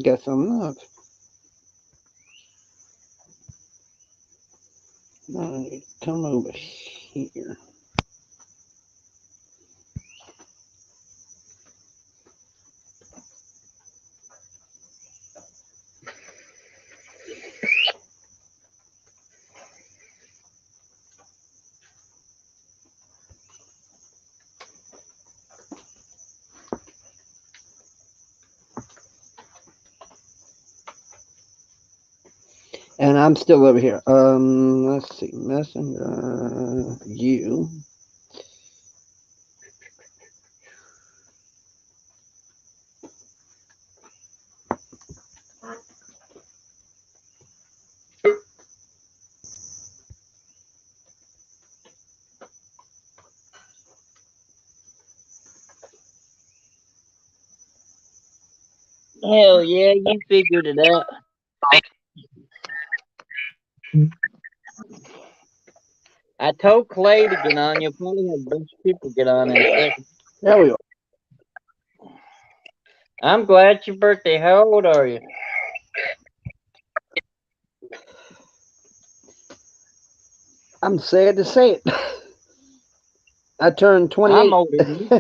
Guess I'm not. Alright, come over here. And I'm still over here. Let's see. Messenger. You. Hell yeah, you figured it out. I told Clay to get on. You'll probably have a bunch of people get on in a second. There we are. I'm glad it's your birthday. How old are you? I'm sad to say it. I turned I'm 28. older than you.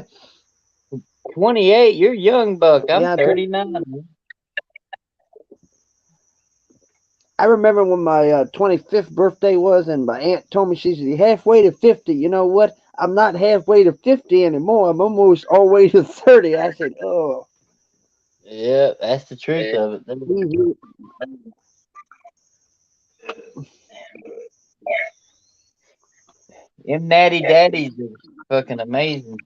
28. You're young, Buck. I'm Yeah, 39. I remember when my 25th birthday was, and my aunt told me, she said, "You're halfway to 50. You know what? I'm not halfway to 50 anymore. I'm almost all the way to 30." I said, "Oh, Yeah, that's the truth of it. mhm." Them natty daddies are fucking amazing.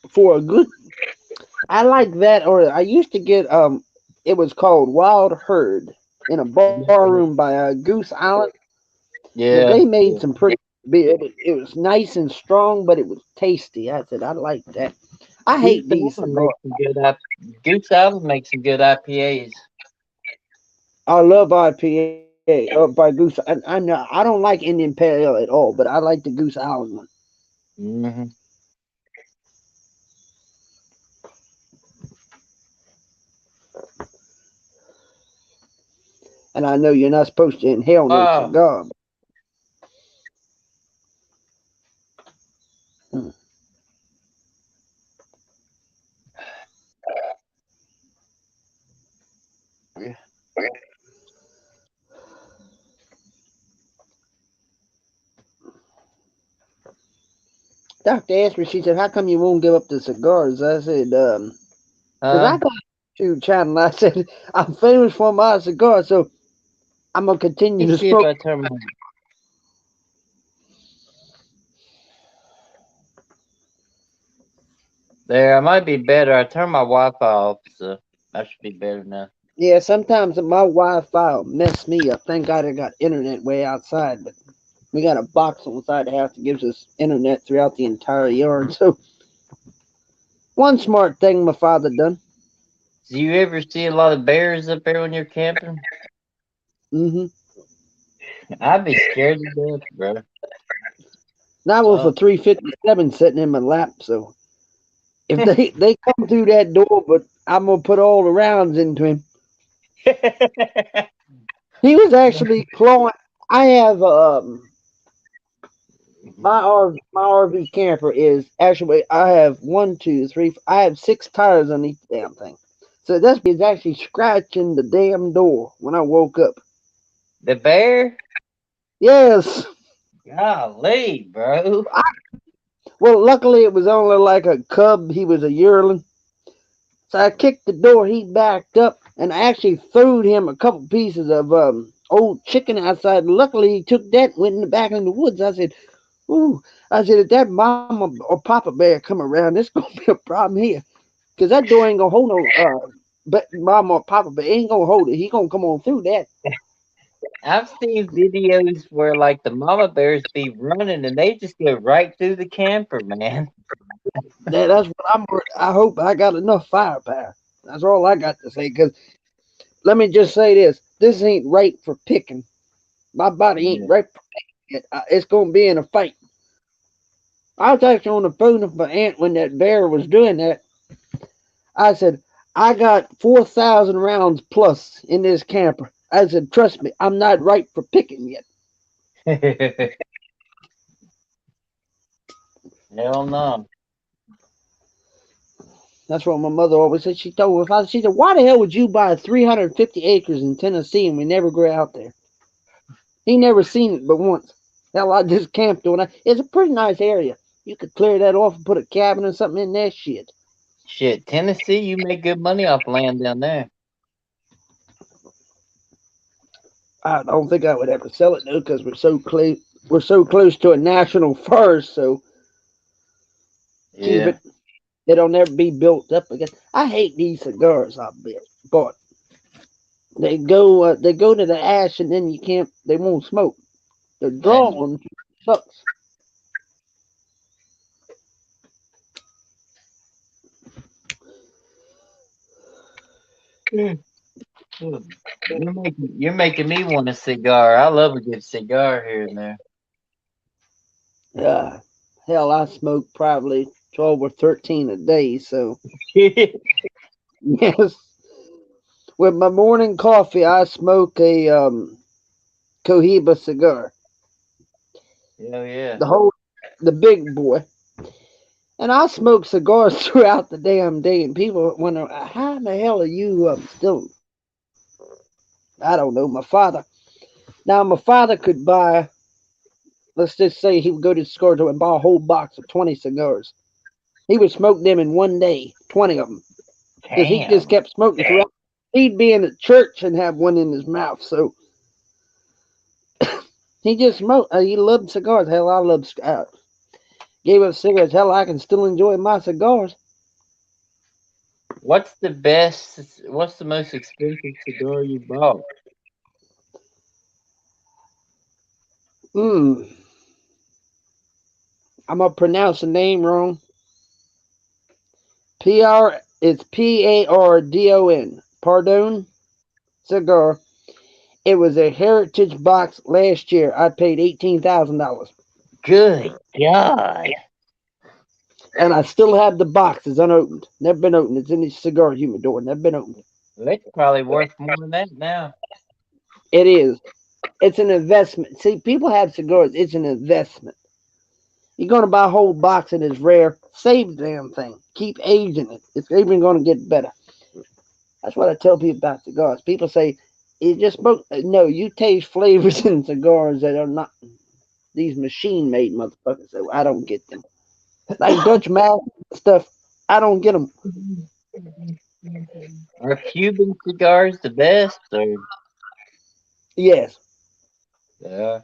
For a good, I like that. Or I used to get, it was called Wild Herd in a bar room by Goose Island. But they Yeah. made some pretty. It was nice and strong, but it was tasty. I said, I like that. I Goose hate these Island cigars. makes some good Goose Island makes some good IPAs. I love IPA by Goose. I know I don't like Indian Pale Ale at all, but I like the Goose Island one. Hmm. And I know you're not supposed to inhale no Oh, cigar. Hmm. Doctor asked me. She said, "How come you won't give up the cigars?" I said, "Cause I huh? got a YouTube channel." I said, "I'm famous for my cigars, so I'm gonna Let continue me to see if smoke." I turn my. There, I might be better. I turned my Wi-Fi off, so I should be better now. Yeah, sometimes my Wi-Fi will mess me up. Thank God I got internet way outside, but we got a box inside the house that gives us internet throughout the entire yard. So one smart thing my father done. Do you ever see a lot of bears up there when you're camping? Mm-hmm. I'd be scared to death, bro. Not with a Oh. 357 sitting in my lap. So if they come through that door, but I'm gonna put all the rounds into him. He was actually clawing. I have my RV camper is actually I have one, two, three. I have six tires on each damn thing. So this is actually scratching the damn door when I woke up. The bear? Yes. Golly, bro. I, well, luckily it was only like a cub. He was a yearling. So I kicked the door. He backed up, and I actually threw him a couple pieces of old chicken outside. Luckily, he took that and went in the back in the woods. I said, "Ooh," I said, "if that mama or papa bear come around, there's gonna be a problem here, because that door ain't gonna hold no but mama or papa bear ain't gonna hold it. He gonna come on through that." I've seen videos where like the mama bears be running and they just go right through the camper, man. That's what I'm. I hope I got enough firepower. That's all I got to say. Because let me just say this: this ain't right for picking. My body ain't Yeah. right for picking it. It's gonna be in a fight. I was actually on the phone with my aunt when that bear was doing that. I said, I got 4,000 rounds plus in this camper. I said, trust me, I'm not ripe for picking yet. Hell no. That's what my mother always said. She told my father, she said, why the hell would you buy 350 acres in Tennessee and we never go out there? He never seen it but once. Hell, I just camped on it. It's a pretty nice area. You could clear that off and put a cabin or something in that shit. Shit, Tennessee, you make good money off land down there. I don't think I would ever sell it though, because we're so close. We're so close to a national forest, so keep Yeah. it. It'll never be built up again. I hate these cigars I bought. They go to the ash and then you can't. They won't smoke. The draw Dang. on sucks. Mm. Mm. You're making me want a cigar. I love a good cigar here and there. Uh, Hell, I smoke probably 12 or 13 a day. So yes, with my morning coffee, I smoke a Cohiba cigar, Hell yeah. the whole, the big boy. And I smoke cigars throughout the damn day, and people wonder, how in the hell are you still? I don't know. My father. Now, my father could buy, let's just say he would go to the store and buy a whole box of 20 cigars. He would smoke them in one day, 20 of them, because he just Damn. kept smoking throughout. He'd be in a church and have one in his mouth. So he just smoked. He loved cigars. Hell, I love, gave up cigarettes. Hell, I can still enjoy my cigars. What's the most expensive cigar you bought? Hmm. I'm going to pronounce the name wrong. It's Pardon. Pardon cigar. It was a heritage box last year. I paid $18,000, Good God. and I still have the box. It's unopened. Never been opened. It's in the cigar humidor. Never been opened. That's probably worth more than that now. It is. It's an investment. See, people have cigars. It's an investment. You're gonna buy a whole box and it's rare. Save the damn thing. Keep aging it. It's even gonna get better. That's what I tell people about cigars. People say, "You just smoke." No, you taste flavors in cigars that are not these machine-made motherfuckers. So I don't get them. Like Dutch Masters stuff. I don't get them. Are Cuban cigars the best? Or Yes, yeah.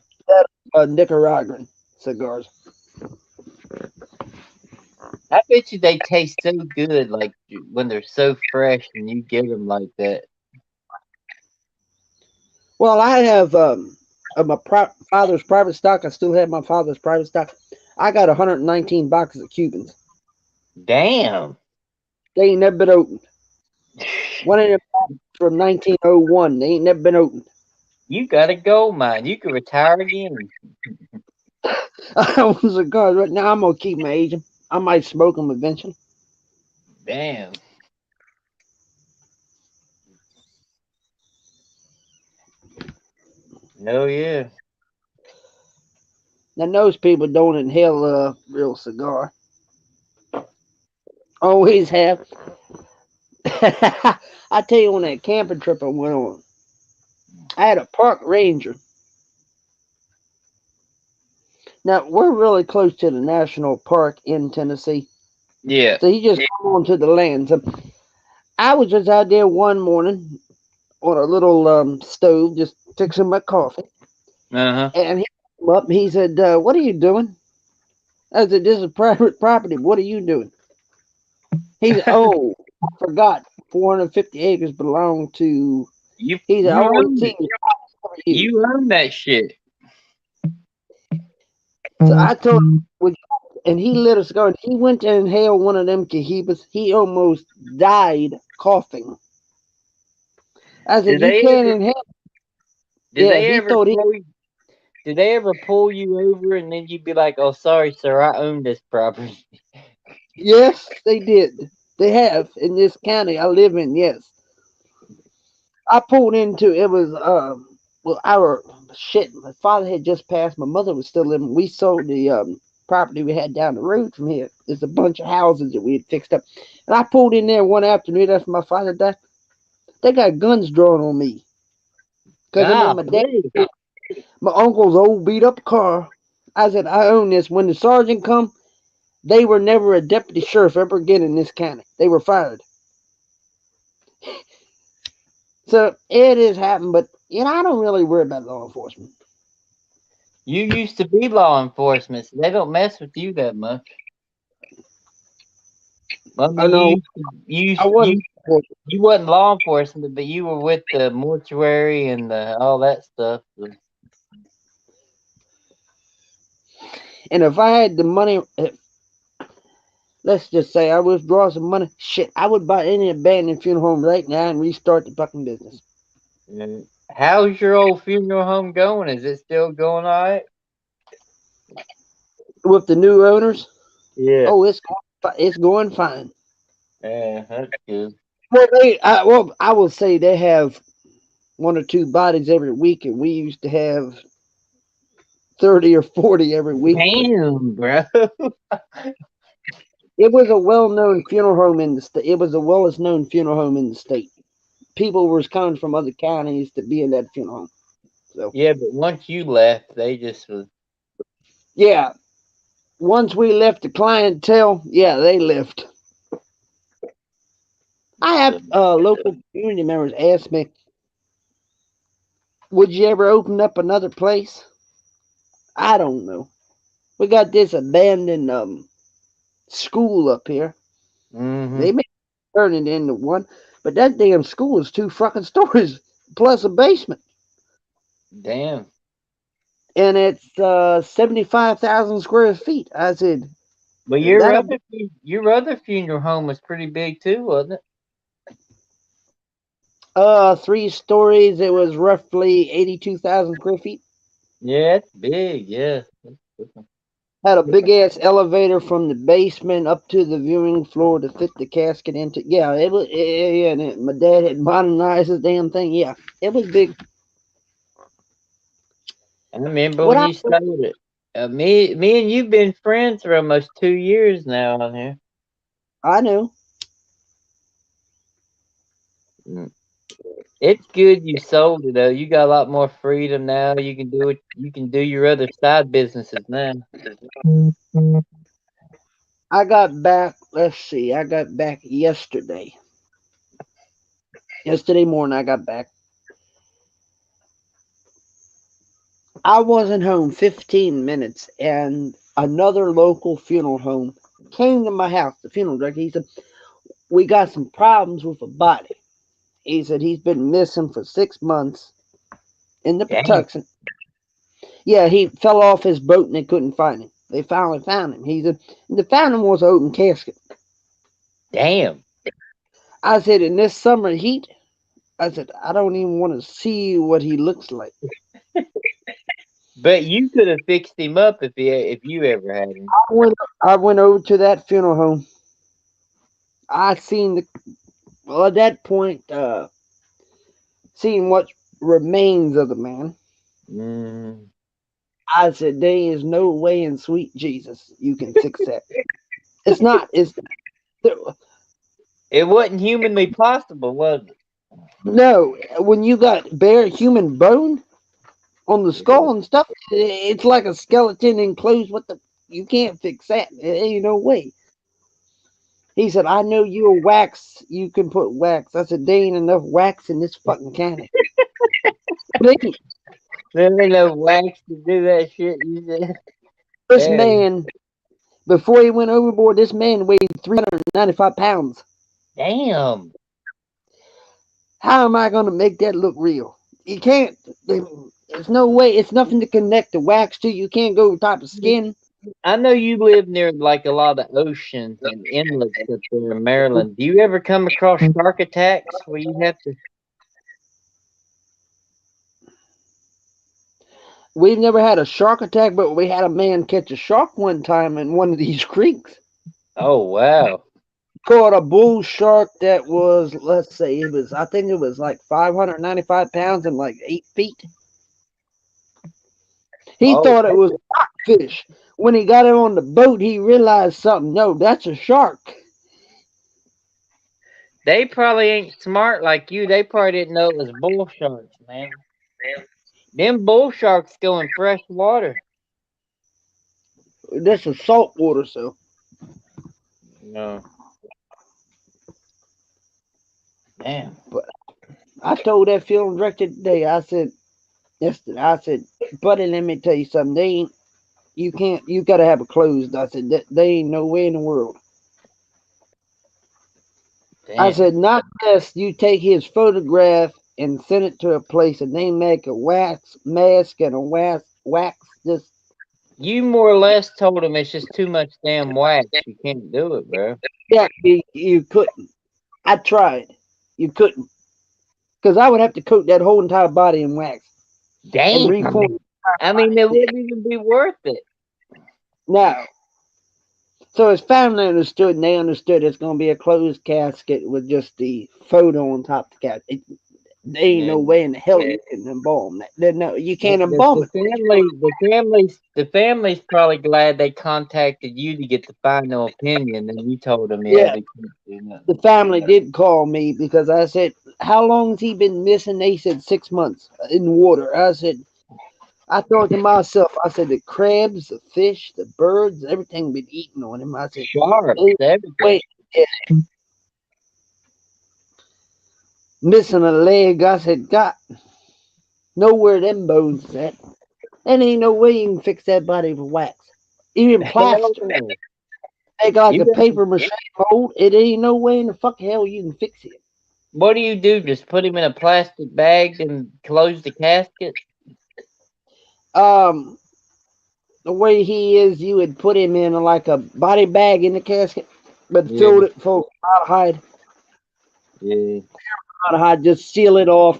Nicaraguan cigars. I bet you they taste so good, like when they're so fresh and you get them like that. Well, I have my father's private stock. I still have my father's private stock. I got 119 boxes of Cubans. Damn. They ain't never been opened. One of them from 1901. They ain't never been opened. You got a gold mine. You can retire again. I own cigars right now. I'm gonna keep my aging. I might smoke them eventually. Damn. No, yeah. Now, most people don't inhale a real cigar. Always have. I tell you, on that camping trip I went on, I had a park ranger. Now, we're really close to the national park in Tennessee. Yeah. So he just come onto the land. So I was just out there one morning on a little stove, just fixing my coffee. Uh huh. And he came up and he said, what are you doing? I said, this is private property. What are you doing? He said, oh, I forgot. 450 acres belong to. You He said, I you always own seen it. you for you. You own that shit. So I told him, and he lit a cigar. And he went to inhale one of them Cahibas. He almost died coughing. I said, Did you they can't ever? inhale. Did Yeah, they he ever thought he. pull? Did they ever pull you over and then you'd be like, "Oh, sorry, sir, I own this property." Yes, they did. They have in this county I live in. Yes, I pulled into it was well our shit. My father had just passed. My mother was still living. We sold the property we had down the road from here. There's a bunch of houses that we had fixed up, and I pulled in there one afternoon after my father died. They got guns drawn on me because I mean my dad, Golly. my uncle's old beat up car. I said I own this. When the sergeant come, they were never a deputy sheriff ever again in this county. They were fired. So it has happened, but I don't really worry about law enforcement. You used to be law enforcement, so they don't mess with you that much. I I mean, know I wasn't, you wasn't law enforcement, but you were with the mortuary and all that stuff. So, and if I had the money, let's just say I withdraw some money, shit, I would buy any abandoned funeral home right now and restart the fucking business how's your old funeral home going? Is it still going all right? with the new owners. Yeah. Oh, it's going fine. Yeah, that's good. Well, I will say they have one or two bodies every week, and we used to have 30 or 40 every week. But Damn, bro. it was a well-known funeral home in the state. It was the well-known funeral home in the state. People were coming from other counties to be in that funeral home. So Yeah, but once you left, they just was. yeah, once we left the clientele, yeah, they left. I have local community members ask me, "Would you ever open up another place?" I don't know. We got this abandoned school up here. Mm-hmm. They may turn it into one, but that damn school is two fucking stories plus a basement, Damn. and it's 75,000 square feet. I said But that'll your other funeral home was pretty big too, wasn't it? 3 stories. It was roughly 82,000 square feet. Yeah, it's big. Yeah. Had a big ass elevator from the basement up to the viewing floor to fit the casket into. Yeah, it was. Yeah, and my dad had modernized the damn thing. Yeah, it was big. I remember What when I you started it. Me and you've been friends for almost 2 years now on here. I know. Mm. It's good you sold it though. You got a lot more freedom now. You can do it. You can do your other side businesses now. I got back. Let's see. I got back yesterday. Yesterday morning, I got back. I wasn't home 15 minutes, and another local funeral home came to my house. The funeral director. He said, "We got some problems with a body." He said he's been missing for 6 months in the Damn, Patuxent. Yeah, he fell off his boat and they couldn't find him. They finally found him. He said, the found him was an open casket. damn. I said, in this summer heat, I said, I don't even want to see what he looks like. But you could have fixed him up if you ever had him. I went over to that funeral home. I seen well, at that point, seeing what remains of the man. Mm. I said, there is no way in sweet Jesus you can fix that. It's not. It's It wasn't humanly possible, was no. When you got bare human bone on the skull it? and stuff, it's like a skeleton enclosed. What the? You can't fix that. There ain't no way. He said, I know you're wax. You can put wax. I said, there ain't enough wax in this fucking county. But There ain't no wax to do that shit. You said, this yeah, man, before he went overboard, this man weighed 395 pounds. damn. How am I going to make that look real? You can't. There's no way. It's nothing to connect the wax to. You can't go over top of skin. I know you live near like a lot of oceans and inlets up there in Maryland. Do you ever come across shark attacks where you have to? We've never had a shark attack, but we had a man catch a shark one time in one of these creeks. Oh wow, Caught a bull shark that was, let's say, I think it was like 595 pounds and like 8 feet. He Oh, thought it was a rockfish. When he got it on the boat, he realized something. No, that's a shark. they probably ain't smart like you. They probably didn't know it was bull sharks, man. Them bull sharks go in fresh water. This is salt water, so. No, damn. But I told that funeral director today, I said, buddy, let me tell you something. They ain't, you can't, you got to have it closed. I said, they ain't no way in the world. I Damn. said, not unless you take his photograph and send it to a place and they make a wax mask and a wax this. You more or less told him it's just too much damn wax. You can't do it, bro. Yeah, you couldn't. I tried. You couldn't. Because I would have to coat that whole entire body in wax and Damn. reform. I mean, it wouldn't even be worth it. Now, so his family understood, and they understood it's going to be a closed casket with just the photo on top of the casket. There ain't Yeah. no way in the hell you can embalm that. No, you can't embalm The it. family, the family's probably glad they contacted you to get the final opinion, and you told them, yeah, Yeah, we can't do the nothing. family did call me because I said, "How long's he been missing?" They said 6 months in water. I said, I thought to myself, I said, the crabs, the fish, the birds, everything been eating on him. I said, Sharks, "Ain't no everything. way, missing a leg." I said, God, know where them bones is at. And ain't no way you can fix that body with wax. Even Hell plaster. no. They got like You a got paper mache mold. It ain't no way in the fuck hell you can fix it. what do you do? Just put him in a plastic bag and close the casket? Um, the way he is, you would put him in like a body bag in the casket, but Yeah, filled it full of hide, yeah, just seal it off.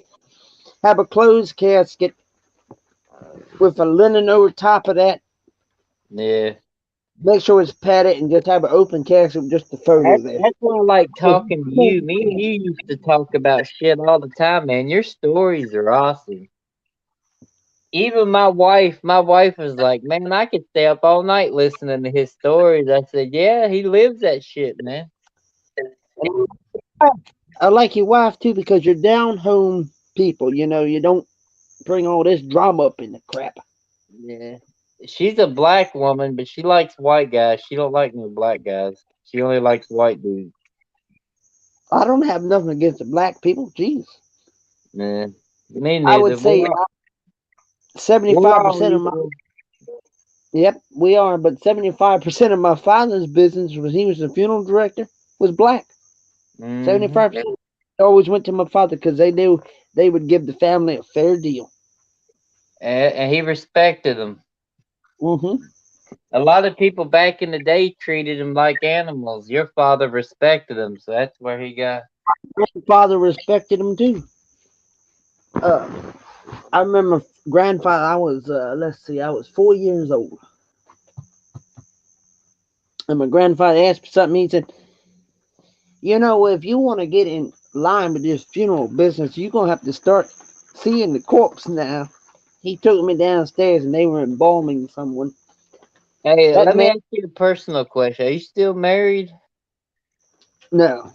Have a closed casket with a linen over top of that. yeah. Make sure it's padded and just have an open casket with just the photo there. That's why I like talking to you. Me and you used to talk about shit all the time, man. Your stories are awesome. Even my wife was like, "Man, I could stay up all night listening to his stories." I said, "Yeah, he lives that shit, man." I like your wife too because you're down home people. You know, you don't bring all this drama up in the crap. Yeah, she's a black woman, but she likes white guys. She don't like no black guys. She only likes white dudes. I don't have nothing against the black people. Jeez. Man, me I would neither. say We're 75% all of my, equal. yep, we are, but 75% of my father's business was he was the funeral director, was black. Hmm. 75% always went to my father because they knew they would give the family a fair deal. And he respected them. Mm-hmm. A lot of people back in the day treated them like animals. Your father respected them, so that's where he got. My father respected him too. Uh, I remember grandfather. I was let's see, I was 4 years old, and my grandfather asked me something. He said, "You know, if you want to get in line with this funeral business, you're gonna have to start seeing the corpse now." He took me downstairs, and they were embalming someone. Hey, That let me man, ask you a personal question. Are you still married? no,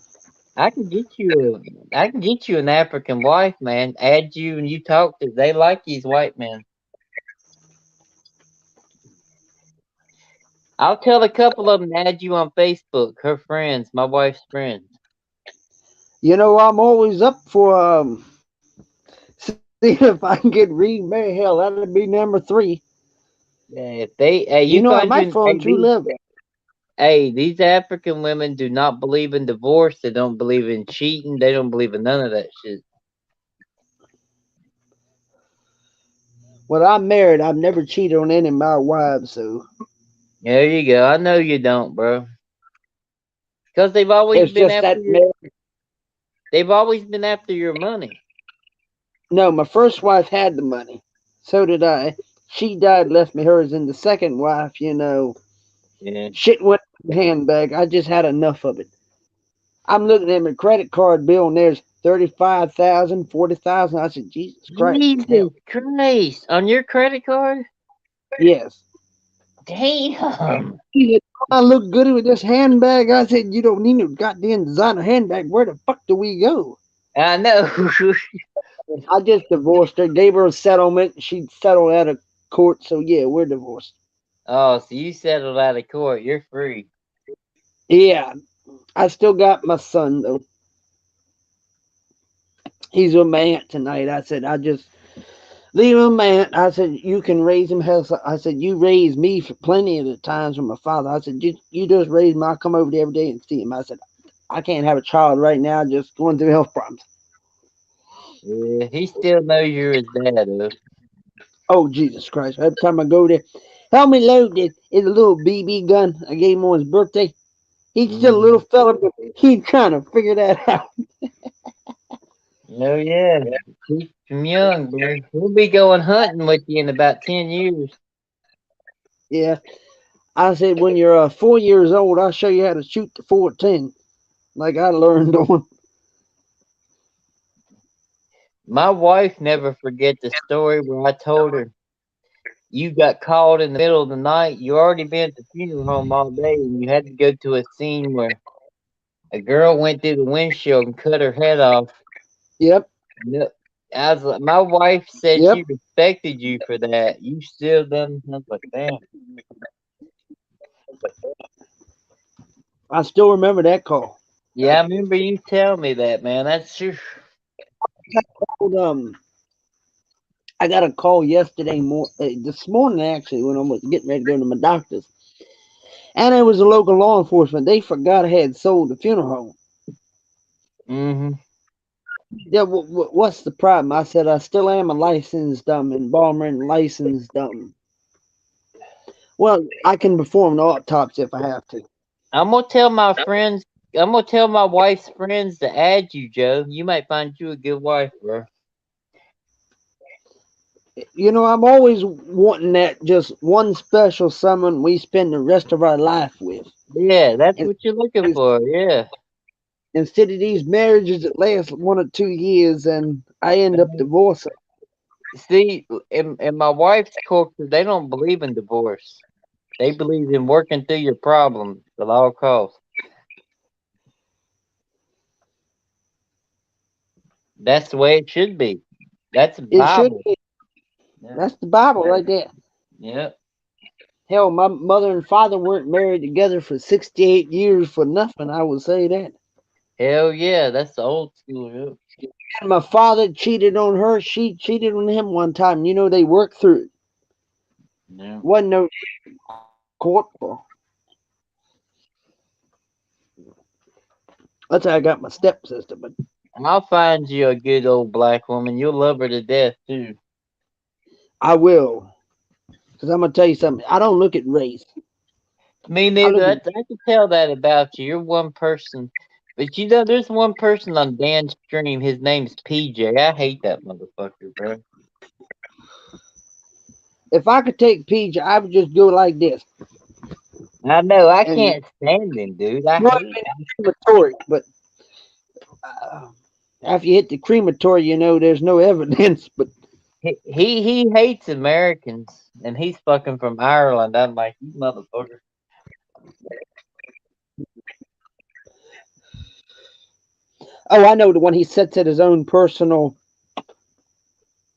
I can get you an African wife, man. Add you and you talk to. They like these white men. I'll tell a couple of them to add you on Facebook. Her friends, my wife's friends. you know, I'm always up for seeing if I can get remarried. Hell, that'd be number three. Yeah, if they, hey, You know, you I might find you, fall in hey, true love. these African women do not believe in divorce. They don't believe in cheating. They don't believe in none of that shit. When I'm married, I've never cheated on any of my wives, so There you go. I know you don't, bro. Because it's just that marriage. they've always been after your money. No, my first wife had the money. So did I. She died, left me hers, and the second wife, Yeah. shit went in the handbag. I just had enough of it. I'm looking at my credit card bill and there's 35,000, 40,000. I said, Jesus Christ, hell, Jesus Christ. On your credit card? yes. Damn. He said, I look good with this handbag. I said, you don't need no goddamn designer handbag. Where the fuck do we go? I know. I just divorced her, gave her a settlement. She settled out of court, so yeah, we're divorced. Oh, so you settled out of court. You're free. Yeah, I still got my son though. He's with my aunt tonight. I said, I just leave him, my aunt. I said, you can raise him. Hell, I said, you raised me for plenty of the times with my father. I said, you just raised me. I come over there every day and see him. I said, I can't have a child right now, just going through health problems. Yeah, he still knows you're his dad, though. Oh, Jesus Christ. Every time I go there, help me load this. It's a little BB gun I gave him on his birthday. He's still a little Mm. fella, but he's trying to figure that out. Oh, yeah. Keep him young, boy. We'll be going hunting with you in about 10 years. Yeah. I said, when you're 4 years old, I'll show you how to shoot the 410, like I learned on. My wife never forget the story where I told her you got called in the middle of the night. You already been at the funeral home all day, and you had to go to a scene where a girl went through the windshield and cut her head off. Yep. Yep. I was like, my wife said Yep. she respected you for that. You still done. I was like, damn. I still remember that call. Yeah, I remember you telling me that, man. That's true. Um, I got a call yesterday, this morning actually, when I was getting ready to go to my doctor's. And it was a local law enforcement. They forgot I had sold the funeral home. Mm-hmm. Yeah, what's the problem? I said, I still am a licensed embalmer and licensed. Well, I can perform an autopsy if I have to. I'm gonna tell my friends. I'm gonna tell my wife's friends to add you, Joe. You might find you a good wife, bro. You know, I'm always wanting that just one special someone we spend the rest of our life with. Yeah, that's And what you're looking for. Yeah. instead of these marriages that last 1 or 2 years and I end up divorcing. See, in my wife's culture, they don't believe in divorce. They believe in working through your problems at all costs. That's the way it should be. That's the It should Bible. be. Yeah. That's the Bible right there. Yep. Hell, my mother and father weren't married together for 68 years for nothing, I would say that. Hell yeah, that's the old school. Yep. And my father cheated on her, she cheated on him one time. You know, they worked through it. Yeah. Wasn't no court for. That's how I got my stepsister, but I'll find you a good old black woman. You'll love her to death too. I will. Because I'm going to tell you something. I don't look at race. Me I neither. look at, I can tell that about you. You're one person. But you know, there's one person on Dan's stream. His name's PJ. I hate that motherfucker, bro. if I could take PJ, I would just go like this. I know. I And can't stand him, dude. I run hate. in the crematory, but uh, after you hit the crematory, you know, there's no evidence. But He hates Americans, and he's fucking from Ireland. I'm like, you motherfucker. oh, I know the one he sets at his own personal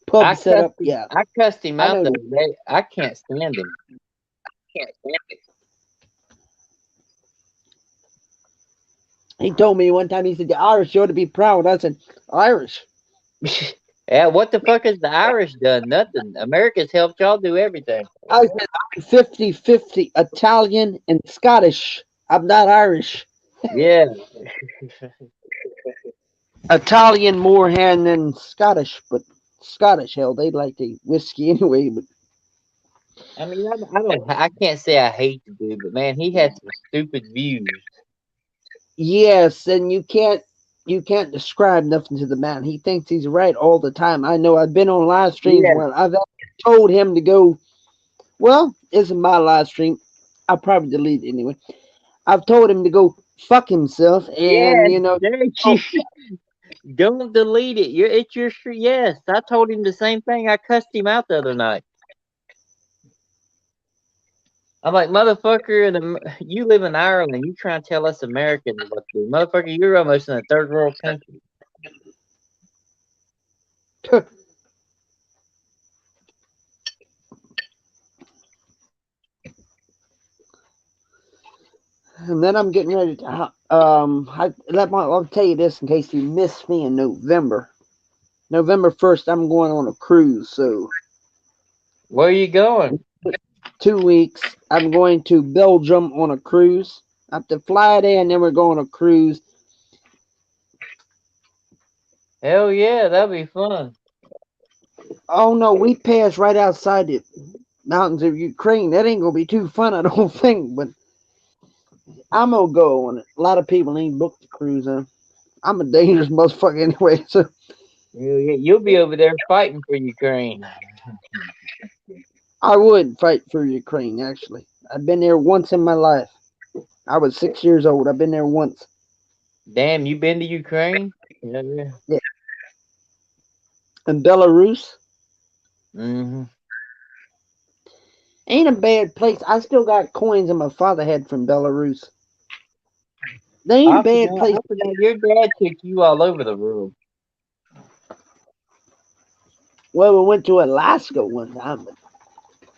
pub setup. Yeah, I cussed him I out know the the other day. I can't stand him. He told me one time, he said, the Irish ought to be proud. I said, Irish? Yeah, what the fuck has the Irish done? Nothing. America's helped y'all do everything. I said, I'm 50-50 Italian and Scottish. I'm not Irish. Yeah. Italian more hand than Scottish, but Scottish, hell, they like the whiskey anyway. But I mean, I can't say I hate the dude, but man, he has some stupid views. yes, and you can't describe nothing to the man. He thinks he's right all the time. I know I've been on live streams Yeah. where I've told him to go, well, this is my live stream. I'll probably delete it anyway. I've told him to go fuck himself, and Yes, there oh, you don't delete it. It's your street. Yes, I told him the same thing. I cussed him out the other night. I'm like, motherfucker, you live in Ireland. You trying to tell us Americans what to do. Motherfucker, you're almost in a third world country. and then I'm getting ready to. I'll tell you this in case you missed me in November. November 1st, I'm going on a cruise. So Where are you going? 2 weeks, I'm going to Belgium on a cruise. I have to fly there, and then we're going on a cruise. Hell yeah, that'll be fun. Oh no, we passed right outside the mountains of Ukraine. That ain't gonna be too fun, I don't think. But I'm gonna go on it. A lot of people ain't booked the cruise. I'm a dangerous motherfucker anyway, so Hell yeah, you'll be over there fighting for Ukraine. I would fight for Ukraine. Actually, I've been there once in my life. I was 6 years old. I've been there once. Damn, you been to Ukraine? Yeah, yeah. Yeah, in Belarus Mm-hmm. ain't a bad place. I still got coins that my father had from Belarus. They ain't a bad place. I forgot your dad took you all over the world. Well, we went to Alaska one time. But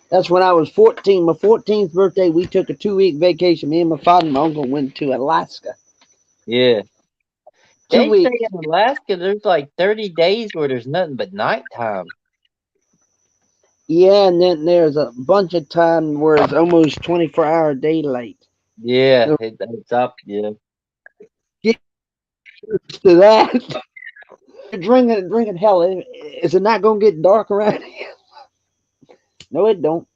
that's when I was 14. My 14th birthday, we took a 2 week vacation. Me and my father and my uncle went to Alaska. Yeah. Two They say weeks. in Alaska there's like 30 days where there's nothing but nighttime. Yeah, and then there's a bunch of time where it's almost 24-hour daylight. Yeah, So it's up. Yeah. get used to that. You're drinking. Hell, is it not gonna get dark around here? No, it don't.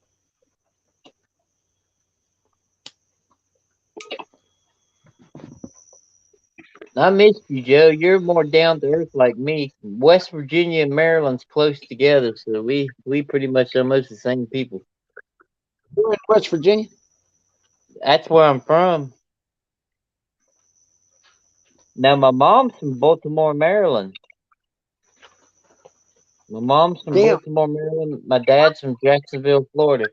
I missed you, Joe. You're more down to earth like me. West Virginia and Maryland's close together, so we pretty much almost the same people. You're in West Virginia. That's where I'm from. Now my mom's from Baltimore, Maryland. My mom's from Damn. Baltimore, Maryland. My dad's from Jacksonville, Florida.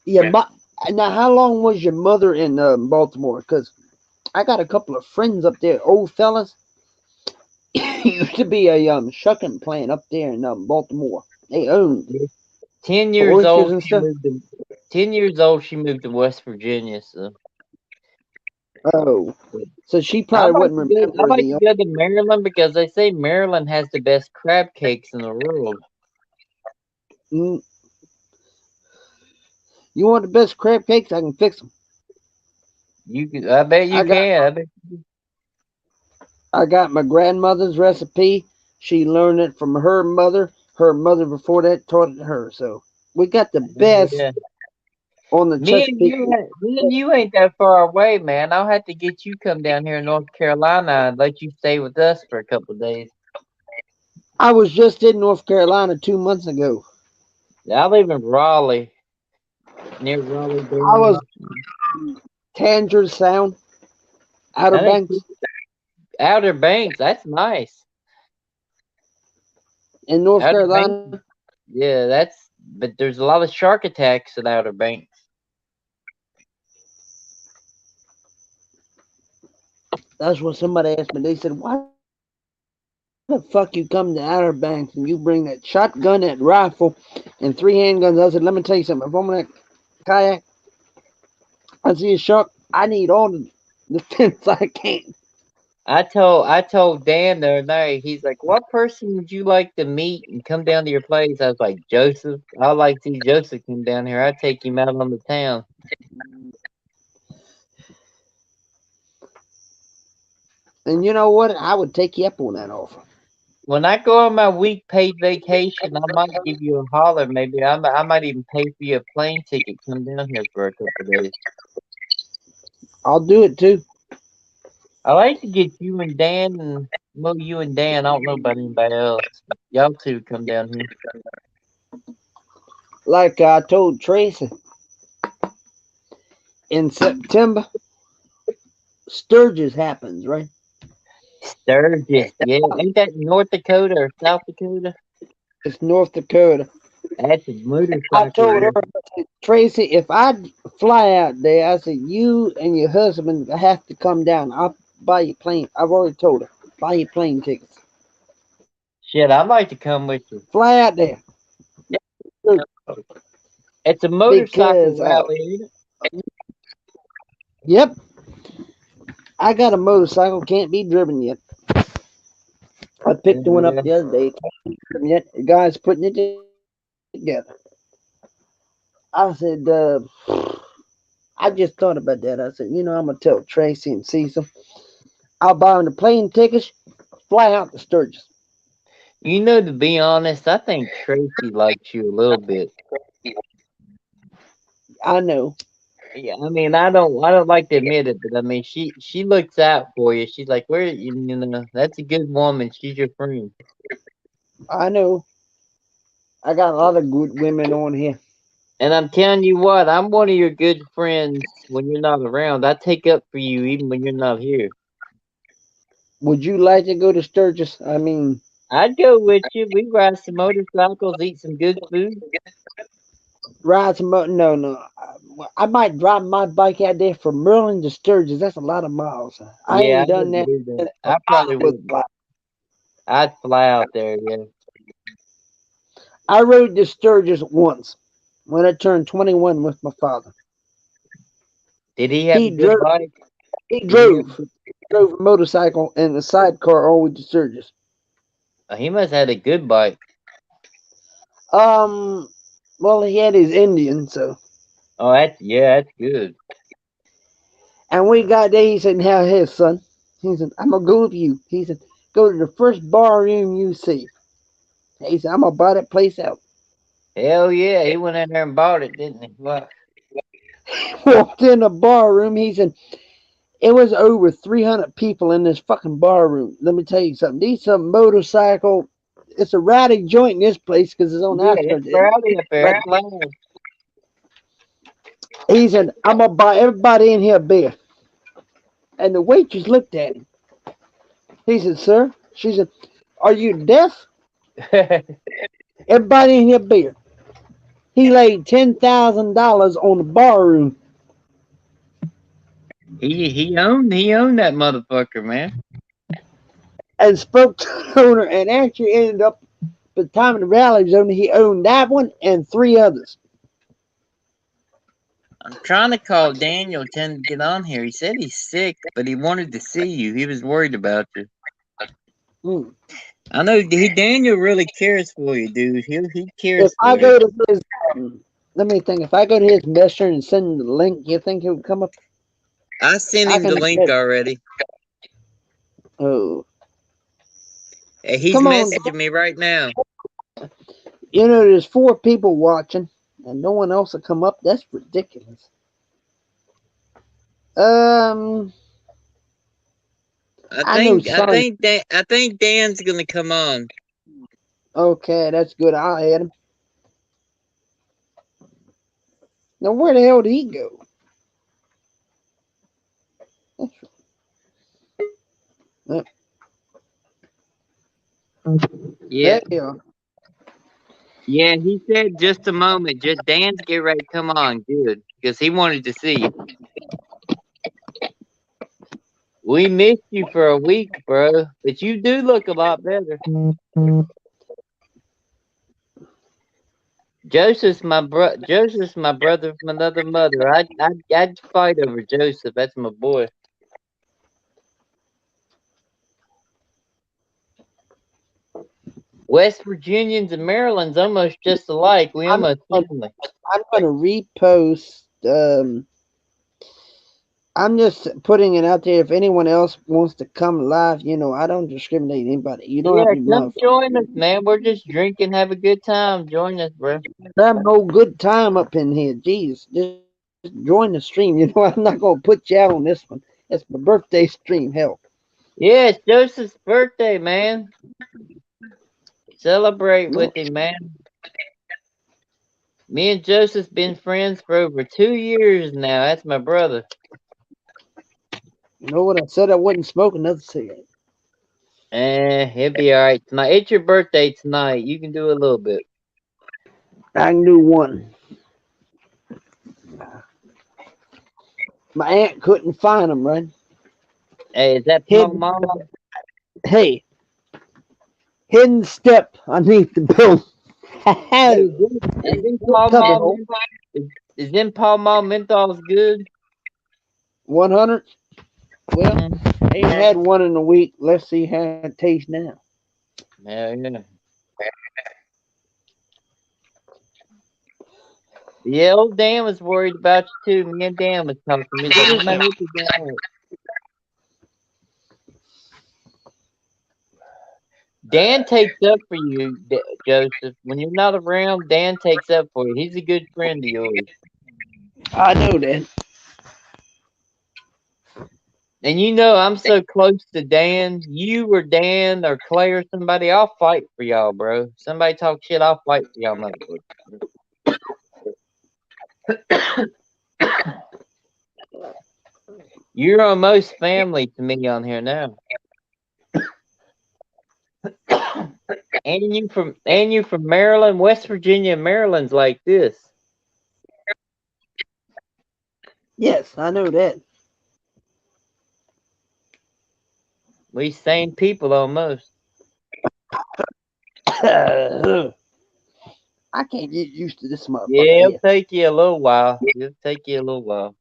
Yeah. Now, how long was your mother in Baltimore? Because I got a couple of friends up there, old fellas. Used to be a shucking plant up there in Baltimore. They owned 10 years orchards old, and she stuff. moved to 10 years old. She moved to West Virginia. So Oh, so she I probably like wouldn't to go. I remember like the. to go to Maryland because they say Maryland has the best crab cakes in the world. Mm, you want the best crab cakes? I can fix them. I bet you I got can. I bet. I got my grandmother's recipe. She learned it from her mother. Her mother before that taught it to her. So we got the best Yeah. on the Chesapeake. Me and you ain't that far away, man. I'll have to get you come down here in North Carolina and let you stay with us for a couple of days. I was just in North Carolina 2 months ago. I live in Raleigh, near Raleigh, I was Durham. Tangier Sound, Outer I think Banks Outer Banks. That's nice. in North Outer Banks. Carolina. Yeah, but there's a lot of shark attacks at Outer Banks. That's what somebody asked me. They said, "Why the fuck you come to Outer Banks and you bring that shotgun, that rifle, and three handguns?" I said, "Let me tell you something. If I'm in that kayak, I see a shark. I need all the defense I can." I told Dan the other night, he's like, "What person would you like to meet and come down to your place?" I was like, "Joseph. I'd like to see Joseph come down here. I'd take him out on the town." And you know what? I would take you up on that offer. When I go on my week paid vacation, I might give you a holler. Maybe I might even pay for you a plane ticket. Come down here for a couple of days. I'll do it too. I like to get you and Dan and well, you and Dan. I don't know about anybody else. Y'all two come down here. Like I told Tracy, in September, Sturgis happens, right? Sturgis, yeah. Ain't that North Dakota or South Dakota? It's North Dakota. That's a I motorcycle told her, race. I said, Tracy, if I fly out there, I said, you and your husband have to come down. I'll buy you plane. I've already told her, buy you plane tickets. Shit, I'd like to come with you. Fly out there. It's a motorcycle Because, rally, ain't it? yep, I got a motorcycle, can't be driven yet. I picked one up Yeah. the other day, can't be driven yet. The guy's putting it together. I said, I just thought about that. I said, I'm going to tell Tracy and Cecil, I'll buy them the plane tickets, fly out to Sturgis. You know, to be honest, I think Tracy likes you a little bit. I know. Yeah, I mean, I don't like to admit it, but I mean, she looks out for you. She's like, where you know, that's a good woman. She's your friend. I know. I got a lot of good women on here. And I'm telling you what, I'm one of your good friends when you're not around. I take up for you even when you're not here. Would you like to go to Sturgis? I mean, I'd go with you. We ride some motorcycles, eat some good food. ride some. No, no. I might drive my bike out there from Merlin to Sturgis. That's a lot of miles. I Yeah, I ain't done wouldn't that do that. since my I probably father was wouldn't. alive. I'd fly out there, yeah. I rode to Sturgis once when I turned 21 with my father. Did he have a He good drove. bike? He Did he have a drove. Drove a motorcycle and the sidecar all the way to Sturgis. he must have had a good bike. Um. Well, he had his Indian, so. Oh, that's good. And we got there. He said, "Now, here, son." He said, "I'm gonna go with you." He said, "Go to the first bar room you see." He said, "I'm gonna buy that place out." Hell yeah, he went in there and bought it, didn't he? What? Walked in the bar room. He said, "It was over 300 people in this fucking bar room." Let me tell you something. These some motorcycle. It's a rowdy joint in this place because it's on the Yeah, it's outskirts. rowdy up there. It's loud. He said, "I'm gonna buy everybody in here a beer." And the waitress looked at him. He said, "Sir," she said, "are you deaf? Everybody in here beer." He laid $10,000 on the bar room he owned that motherfucker, man. and spoke to the owner and actually ended up, by the time of the rally was over, he owned that one and three others. I'm trying to call Daniel, trying to get on here. He said he's sick, but he wanted to see you. He was worried about you. Hmm. I know Daniel really cares for you, dude. He If cares I for you. go to his, let me think, if I go to his messenger and send him the link, you think he would come up? I sent I him can the make link that. already. Oh, He's come on. messaging me right now. You know, there's four people watching and no one else will come up. That's ridiculous. Um, I I know think I Son. think Dan, I think Dan's gonna come on. Okay, that's good. I'll add him. Now, where the hell did he go? Uh, Yeah, There you are. yeah. He said just a moment. Just Dan's get ready to come on, good, because he wanted to see you. We missed you for a week, bro, but you do look a lot better. Joseph's my brother from another mother. I'd fight over Joseph. That's my boy. West Virginians and Maryland's almost just alike. We I'm almost gonna, family. I'm gonna repost. I'm just putting it out there. If anyone else wants to come live, I don't discriminate anybody. You don't have Yeah, to be come motherfucker. join us, man. We're just drinking, have a good time. Join us, bro. Have no good time up in here. Jeez, just join the stream. I'm not gonna put you out on this one. It's my birthday stream. Hell, Yeah, it's Joseph's birthday, man. Celebrate no, with him, man. Me and Joseph's been friends for over 2 years now. That's my brother. You know what? I said I wouldn't smoke another cigarette. He'll be alright tonight. It's your birthday tonight. You can do a little bit. I can do one. My aunt couldn't find them, right? Hey, is that Paul Hidden, Mama? hey, hidden step underneath the bill. Hey, is in Paul Cover Mall hole. is in Paul Mall menthols good? 100. Well, Mm. I ain't had one in a week. Let's see how it tastes now. Hell yeah. Yeah, old Dan was worried about you too. Me and Dan was talking. Me, my hippie Dan. Dan takes up for you, Joseph. When you're not around, Dan takes up for you. He's a good friend of yours. I know that. And you know I'm so close to Dan. You or Dan or Clay or somebody, I'll fight for y'all, bro. Somebody talk shit, I'll fight for y'all motherfuckers. You're almost family to me on here now. And you from Maryland, West Virginia, Maryland's like this. Yes, I know that. We same people almost. I can't get used to this motherfucker Yeah, it'll here. take you a little while. It'll take you a little while.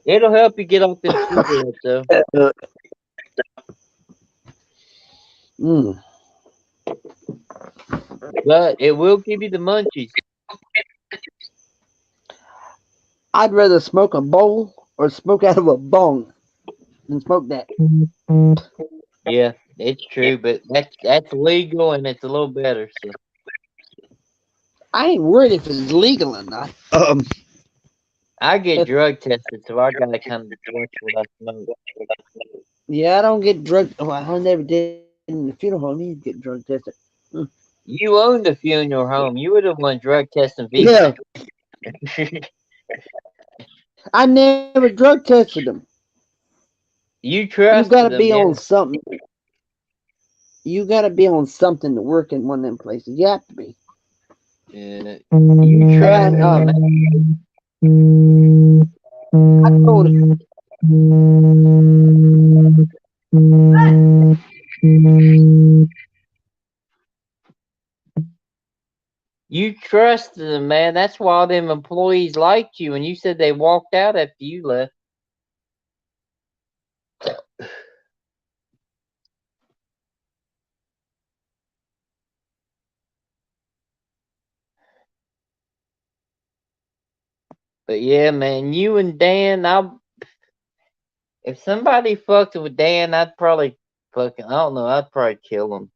It'll help you get off them cigarettes though. Mm. But it will give you the munchies. I'd rather smoke a bowl or smoke out of a bong than smoke that. Yeah, it's true, but that's legal and it's a little better. So I ain't worried if it's legal or not. I get drug tested, so I gotta kind of watch what I smoke. Yeah, I don't get drug. Well, I never did in the funeral home. You get drug tested. Mm. You own the funeral home. You were the one drug testing Yeah, people. I never drug tested them. You You got to trusted them, be on yeah. something. You got to be on something to work in one of them places. You have to be. Yeah. You trusted And them, I told it. You trusted them, man. That's why all them employees liked you, and you said they walked out after you left. But yeah, man, you and Dan, if somebody fucked with Dan, I'd probably fucking, I don't know, I'd probably kill him.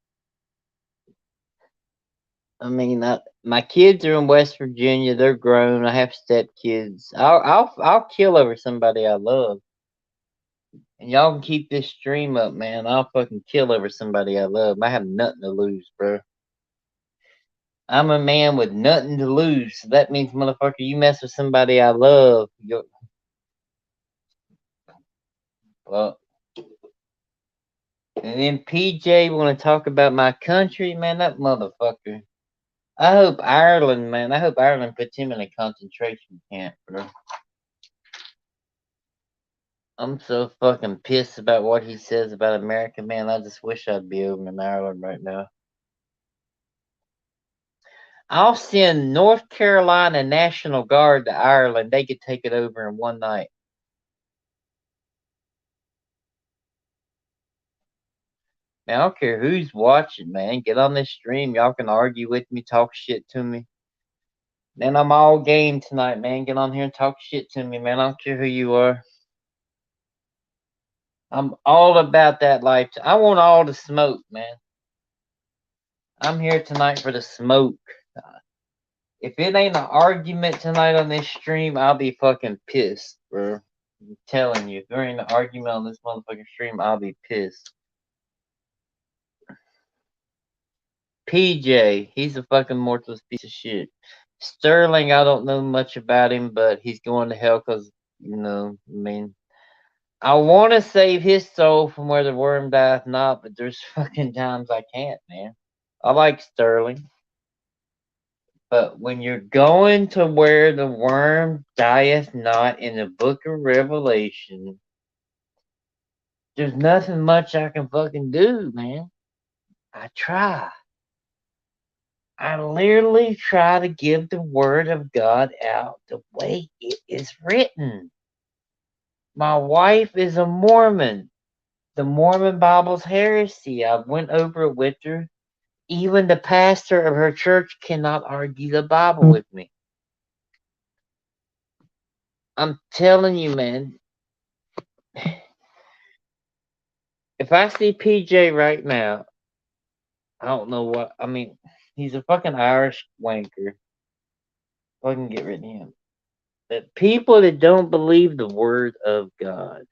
I mean, my kids are in West Virginia. They're grown. I have stepkids. I'll kill over somebody I love. And y'all can keep this stream up, man. I'll fucking kill over somebody I love. I have nothing to lose, bro. I'm a man with nothing to lose. So that means, motherfucker, you mess with somebody I love. Well, and then PJ want to talk about my country, man. That motherfucker. I hope Ireland, man. I hope Ireland puts him in a concentration camp, bro. I'm so fucking pissed about what he says about America, man. I just wish I'd be over in Ireland right now. I'll send North Carolina National Guard to Ireland. They could take it over in one night. Man, I don't care who's watching, man. Get on this stream. Y'all can argue with me, talk shit to me. Man, I'm all game tonight, man. Get on here and talk shit to me, man. I don't care who you are. I'm all about that life. I want all the smoke, man. I'm here tonight for the smoke. If it ain't an argument tonight on this stream, I'll be fucking pissed, bro. I'm telling you, if there ain't an argument on this motherfucking stream, I'll be pissed. PJ, he's a fucking worthless piece of shit. Sterling, I don't know much about him, but he's going to hell because, I mean, I want to save his soul from where the worm dieth not, but there's fucking times I can't, man. I like Sterling, but when you're going to where the worm dieth not in the book of Revelation, there's nothing much I can fucking do, man. I try. I literally try to give the word of God out the way it is written. My wife is a Mormon. The Mormon Bible's heresy. I went over it with her. Even the pastor of her church cannot argue the Bible with me. I'm telling you, man. If I see PJ right now, I don't know what. I mean, he's a fucking Irish wanker. Fucking get rid of him. The people that don't believe the word of God,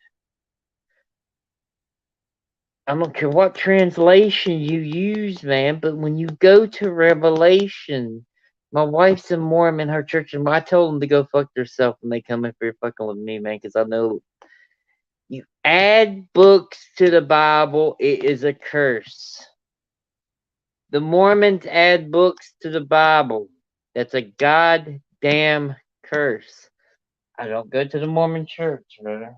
I don't care what translation you use, man, but when you go to Revelation, my wife's a Mormon, her church, and I told them to go fuck themselves when they come up here fucking with me, man, because I know you add books to the Bible, it is a curse. The Mormons add books to the Bible. That's a goddamn curse. I don't go to the Mormon church, brother.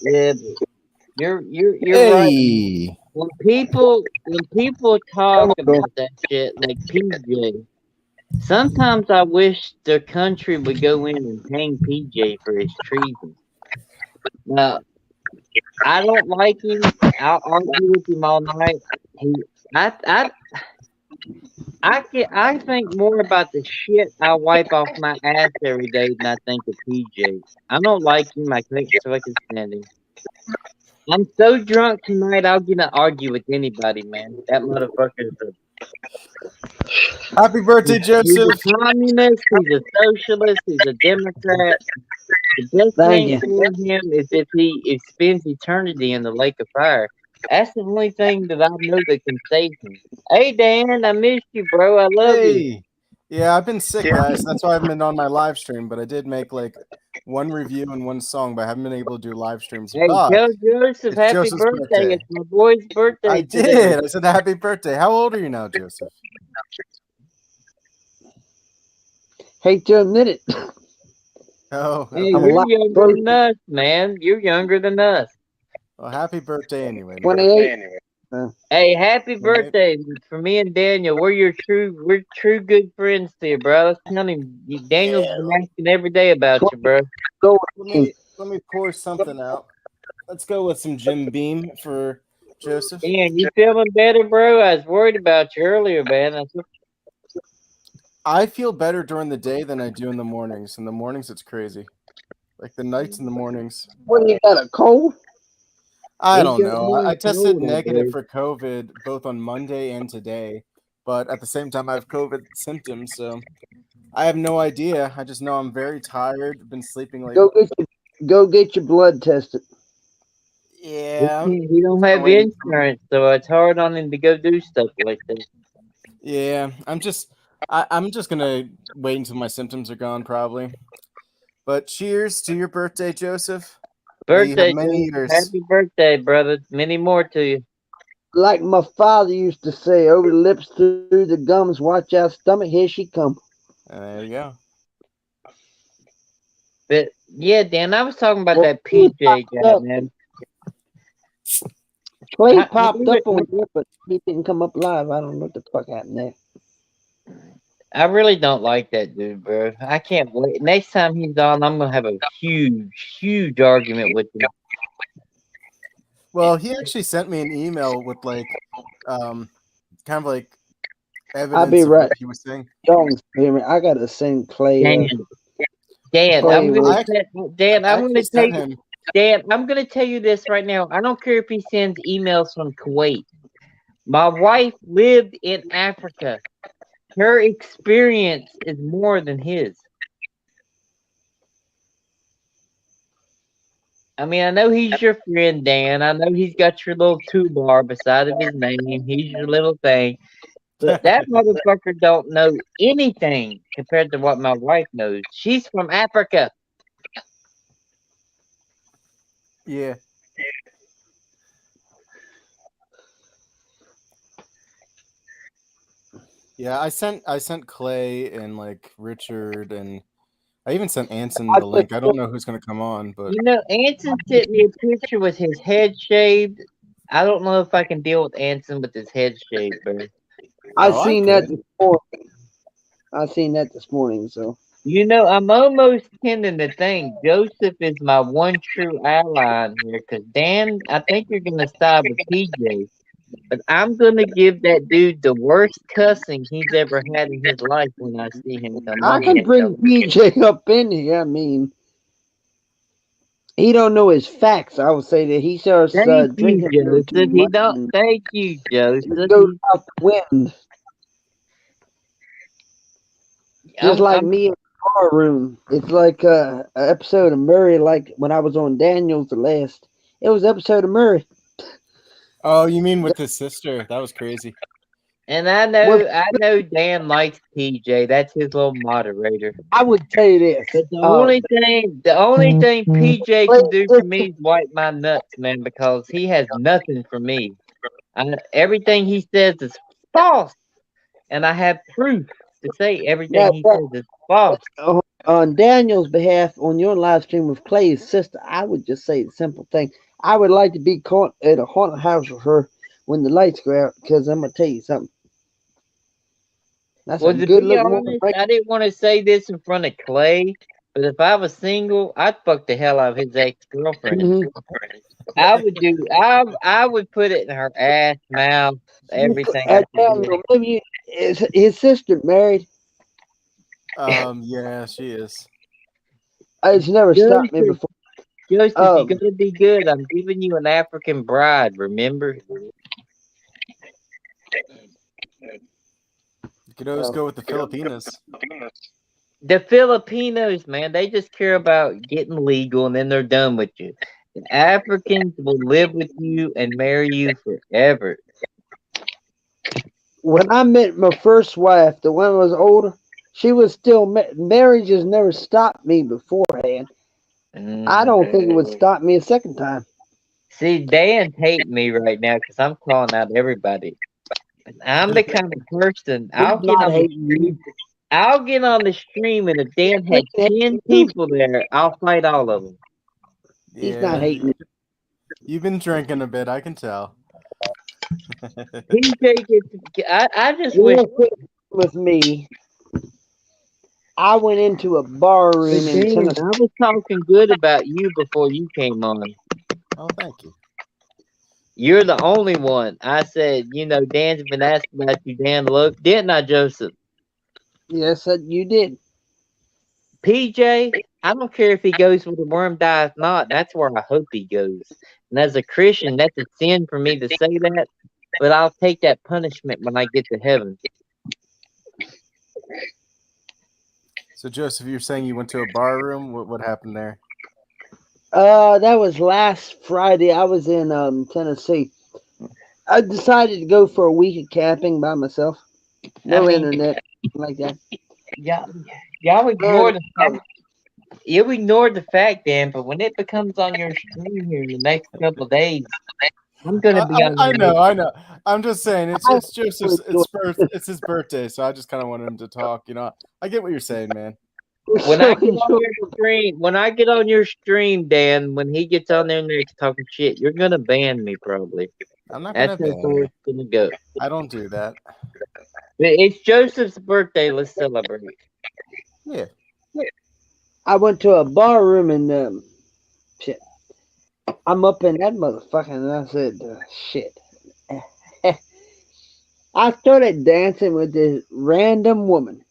Yeah, but you're right, man. Hey, When people talk about that shit like PJ, sometimes I wish the country would go in and hang PJ for his treason. Now, I don't like him. I'll argue with him all night. He, I, I think more about the shit I wipe off my ass every day than I think of PJ. I don't like him. I can't fucking stand him. I'm so drunk tonight. I'll get to argue with anybody, man. That motherfucker is happy birthday, he's Joseph. a communist. He's a socialist. He's a Democrat. The best Thank thing you. for him is if he spends eternity in the lake of fire. That's the only thing that I know that can save him. Hey Dan, I missed you, bro. I love you. Hey, yeah, I've been sick, guys. That's why I haven't been on my live stream. But I did make like one review and one song, but I haven't been able to do live streams. Hey, But tell Joseph it's happy Joseph's birthday. birthday. It's my boy's I birthday today. did. I said happy birthday. How old are you now, Joseph? Hate to admit it. Oh, Hey, I'm a okay. you're lot younger closer. than us, man. You're younger than us. Well, happy birthday anyway, man. 28. Hey, happy All right. birthday for me and Daniel. We're true good friends to you, bro. Let's tell him. Daniel's Yeah. been asking every day about you, 20 bro. go. Let me pour something out. Let's go with some Jim Beam for Joseph? Dan, you feeling better, bro? I was worried about you earlier, man. I feel better during the day than I do in the mornings. In the mornings, it's crazy. Like the nights and the mornings. What, you got a cold? I He don't got know. more I tested cold, I negative believe. for COVID both on Monday and today, but at the same time, I have COVID symptoms, so I have no idea. I just know I'm very tired. Been sleeping like, Go get your blood tested. yeah, He don't just been have waiting. insurance, so it's hard on him to go do stuff like that. Yeah, I'm just gonna wait until my symptoms are gone, probably. But cheers to your birthday, Joseph. May you have Birthday, many Joseph. years. Happy birthday, brother. Many more to you. Like my father used to say, over the lips, through the gums, watch out, stomach, here she come. There you go. But yeah, Dan, I was talking about Well, that he PJ popped guy, up. man. Clay I popped up really, on here, but he didn't come up live. I don't know what the fuck happened there. I really don't like that dude, bro. I can't wait. Next time he's on, I'm gonna have a huge argument with him. Well, he actually sent me an email with like, kind of like I'll be evidence of right. what he was saying. Don't hear me. I gotta send Clay. Dan, Dan, Clay was. I I'm actually gonna tell sent you, him. Dan, I'm gonna tell you this right now. I don't care if he sends emails from Kuwait. My wife lived in Africa. Her experience is more than his. I mean, I know he's your friend, Dan. I know he's got your little toolbar beside of his name. He's your little thing. But that motherfucker don't know anything compared to what my wife knows. She's from Africa. Yeah. Yeah, I sent Clay and like Richard, and I even sent Anson I the just, link. I don't know who's gonna come on, but You know, Anson sent me a picture with his head shaved. I don't know if I can deal with Anson with his head shaved, bro. I oh, I seen that could. this morning. I seen that this morning. So You know, I'm almost tending to think Joseph is my one true ally in here, because Dan, I think you're going to side with PJ. But I'm going to give that dude the worst cussing he's ever had in his life when I see him come I on can here. bring PJ up in here. I mean, he don't know his facts. I would say that he starts Thank you, drinking a little too Joseph. He much don't. and Thank you, it Joseph. goes out the wind. Just like I'm me in the car room. It's like an episode of Murray, like when I was on Daniels the last. It was episode of Murray. Oh, you mean with his sister? That was crazy. And Well, I know Dan likes PJ. That's his little moderator. I would say this. But the only thing PJ Clay can do for sister, me is wipe my nuts, man, because he has nothing for me. Everything he says is false, and I have proof to say everything now, he says is false. on Daniel's behalf, on your live stream with Clay's sister, I would just say the simple thing. I would like to be caught at a haunted house with her when the lights go out, because I'm gonna tell you something. That's a Well, to good be looking woman, honest, right? I didn't want to say this in front of Clay, but if I was single, I'd fuck the hell out of his ex girlfriend. Mm-hmm. I would put it in her ass, mouth, everything I could do. Daniel, maybe is his sister married? Yeah, she is. It's never stopped me Joseph, before. Joseph, you Um, gotta be good. I'm giving you an African bride, remember? You could always well, go with the Filipinas. The Filipinos, man, they just care about getting legal and then they're done with you. The Africans will live with you and marry you forever. when I met my first wife, the one who was older, she was still marriage has never stopped me beforehand. I Hmm. don't think it would stop me a second time. See, Dan's hating me right now because I'm calling out everybody. And I'm the kind of person He's not hating you. I'll get on the stream, and if Dan He had ain't 10 hating you. people there, I'll fight all of them. He's not Yeah, hating you've been drinking a bit. I can tell. PJ gets, I just wish, you. With me, I went into a bar but room in Dan, Tennessee. I was talking good about you before you came on. Oh, thank you. You're the only one. I said, Dan's been asking about you, Dan Loke, didn't I, Joseph? Yes, you did. PJ, I don't care if he goes where the worm dies not. That's where I hope he goes. And as a Christian, that's a sin for me to say that. But I'll take that punishment when I get to heaven. So, Joseph, you're saying you went to a bar room? What happened there? That was last Friday. I was in Tennessee. I decided to go for a week of camping by myself. I No mean, internet like that. y'all, y'all And ignore the fact. You ignore the fact, Dan, but when it becomes on your stream here in the next couple of days, I'm gonna be on I there. know, I know. I'm just saying, I it's Joseph's, it's his birthday, so I just kind of wanted him to talk. I get what you're saying, man. When I so get on enjoy. your stream, Dan, when he gets on there next talking shit, you're gonna ban me probably. I'm not That's gonna how ban far you. it's gonna go. I don't do that. It's Joseph's birthday. Let's celebrate. Yeah. I went to a bar room and shit. I'm up in that motherfucker and I said, shit. I started dancing with this random woman.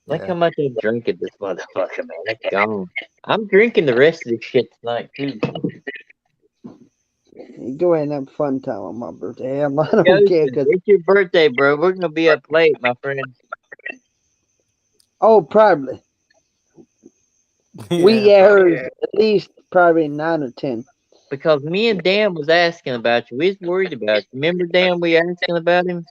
Look Yeah. how much I drink at this motherfucker, man. It's gone. I'm drinking the rest of this shit tonight too. Go ahead and have a fun time on my birthday. I don't Joseph, care because, it's your birthday, bro. We're gonna be up late, my friend. oh, probably. Yeah, We probably. aired at least probably 9 or 10. Because me and Dan was asking about you. We was worried about you. Remember, Dan, we asking about him?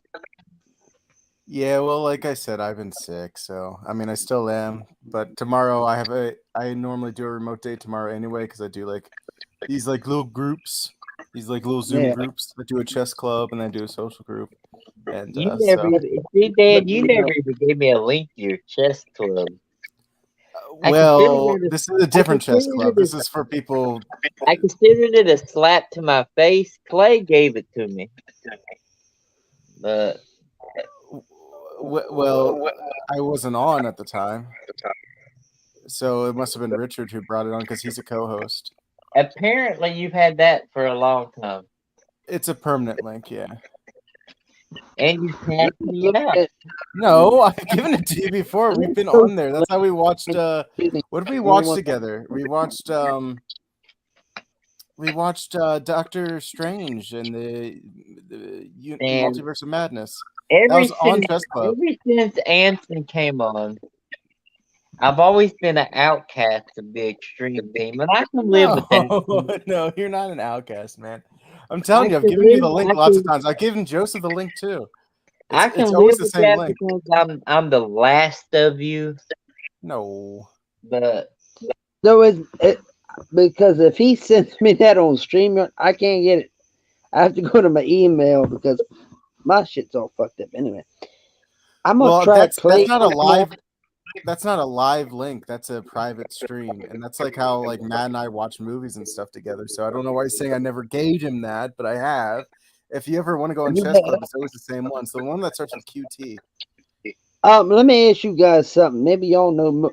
Yeah, well, like I said, I've been sick, so I mean, I still am. But tomorrow, I normally do a remote day tomorrow anyway because I do like these like little groups, these like little Zoom Yeah. groups. I do a chess club and then do a social group, and You never so even see, Dan. But You you never know, even gave me a link to your chess club. I considered well, it. this is a A, I different chess considered club. it. This is for people. I considered it a slap to my face. Clay gave it to me, but Well, I wasn't on at the time, so it must have been Richard who brought it on because he's a co-host. apparently you've had that for a long time, It's a permanent link, yeah. and you let tapped me me look out. at No, I've given it to you before. let We've me been post on there. the That's how we watched link using what did we watch anyone. together? We watched Doctor Strange and the And Multiverse of Madness. That every was on since Chess Club. every since Anson came on, I've always been an outcast of the extreme team, and I can live No, with that. no, you're not an outcast, man. I'm I telling you, I've can given you live. the link I lots of can. times. I've given Joseph the link too. It's I it's can always live the with same that link. because I'm the last of you. No. But So because if he sends me that on StreamYard, I can't get it. I have to go to my email because my shit's all fucked up. Anyway, I'm gonna Well, try that's Clay. not a live that's not a live link. That's a private stream, and that's like how like Matt and I watch movies and stuff together. So I don't know why he's saying I never gave him that, but I have. If you ever want to go on Chess Club, it's always the same one. So the one that starts with QT. Let me ask you guys something. Maybe y'all know.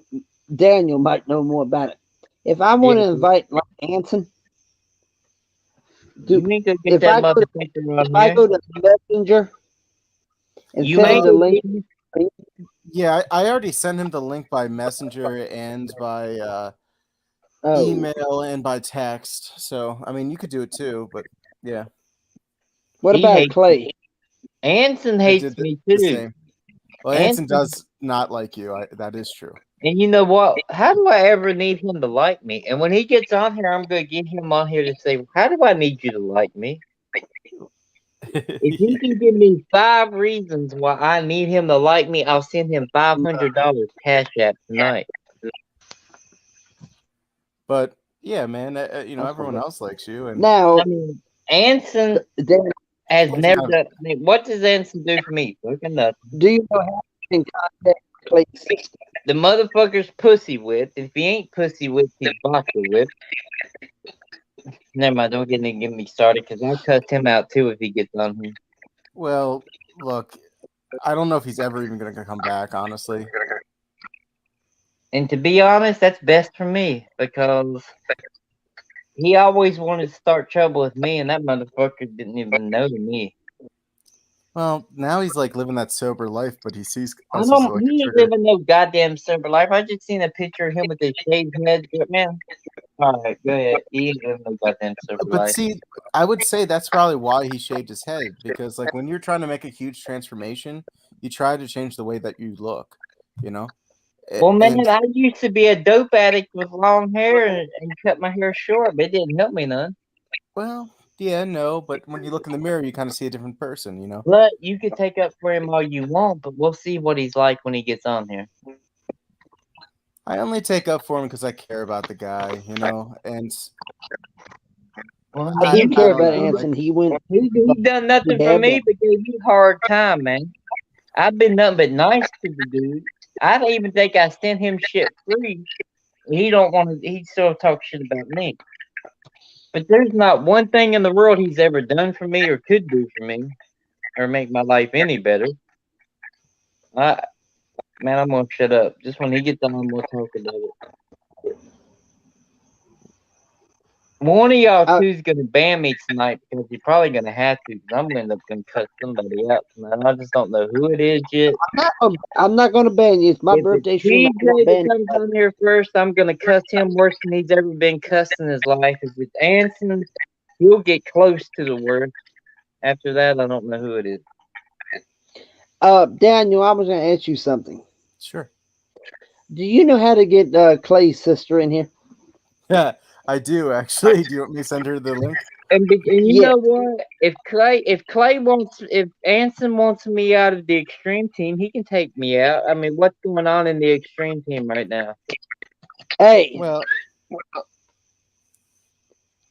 Daniel might know more about it. If I yeah, want to invite like Anson, do you ain't gonna get if that I go motherfucker if on I here. go to Messenger and You send may him the go link, get him. Yeah, I already sent him the link by Messenger and by oh, email and by text. So I mean, you could do it too, but yeah, what He about hates. Clay? Anson I hates did me the too. same. Well, Anson Anson, does not like you. That is true. and you know what? How do I ever need him to like me? And when he gets on here, I'm gonna get him on here to say, "How do I need you to like me?" If he can give me 5 reasons why I need him to like me, I'll send him $500 cash app tonight. But yeah, man, everyone Okay. else likes you, and Now, I mean, Anson Dan, has you can never have. done. I mean, what does Anson do for me? Fucking nothing. do you know how you can contact Clay's sister? The motherfucker's pussy whipped. If he ain't pussy whipped, he's vodka whipped. Never mind, don't get me started because I'll cuss him out too if he gets on here. Well, look, I don't know if he's ever even going to come back. Honestly, And to be honest, that's best for me because He always wanted to start trouble with me, and that motherfucker didn't even know me. Well, now he's like living that sober life, but he sees I us as don't. like a He ain't trigger. living no goddamn sober life. I just seen a picture of him with his shaved head. But man, all right, go ahead. He ain't living no goddamn sober But life. see, I would say that's probably why he shaved his head, because like when you're trying to make a huge transformation, you try to change the way that you look, you know? Well, man, And I used to be a dope addict with long hair and cut my hair short, but it didn't help me none. well, yeah, no, but when you look in the mirror, you kind of see a different person, you know? But you could take up for him all you want, but we'll see what he's like when he gets on here. I only take up for him because I care about the guy, you know? And Well, I I, do I care don't about know. Like, Anson. He went he done to nothing for heaven. me but gave you a hard time, man. I've been nothing but nice to the dude. I don't even think I sent him shit free. He don't want to. He still talks shit about me. But there's not one thing in the world he's ever done for me or could do for me or make my life any better. I Man, I'm gonna shut up. Just when he gets on, we'll talk about it. One of y'all Uh, two's gonna ban me tonight because you're probably gonna have to. Because I'm gonna end up gonna cut somebody out tonight. I just don't know who it is yet. I'm not going to ban you. It's my If it's birthday stream. I'm not TJ that banning. comes on here first, I'm gonna cuss him worse than he's ever been cussed in his life. If it's Anson, he'll get close to the worst. After that, I don't know who it is. Daniel, I was going to ask you something. sure. Do you know how to get Clay's sister in here? Yeah, I do actually. Do you want me to send her the link? And you Yeah. know what? If Anson wants me out of the extreme team, he can take me out. I mean, what's going on in the extreme team right now? Hey, Well,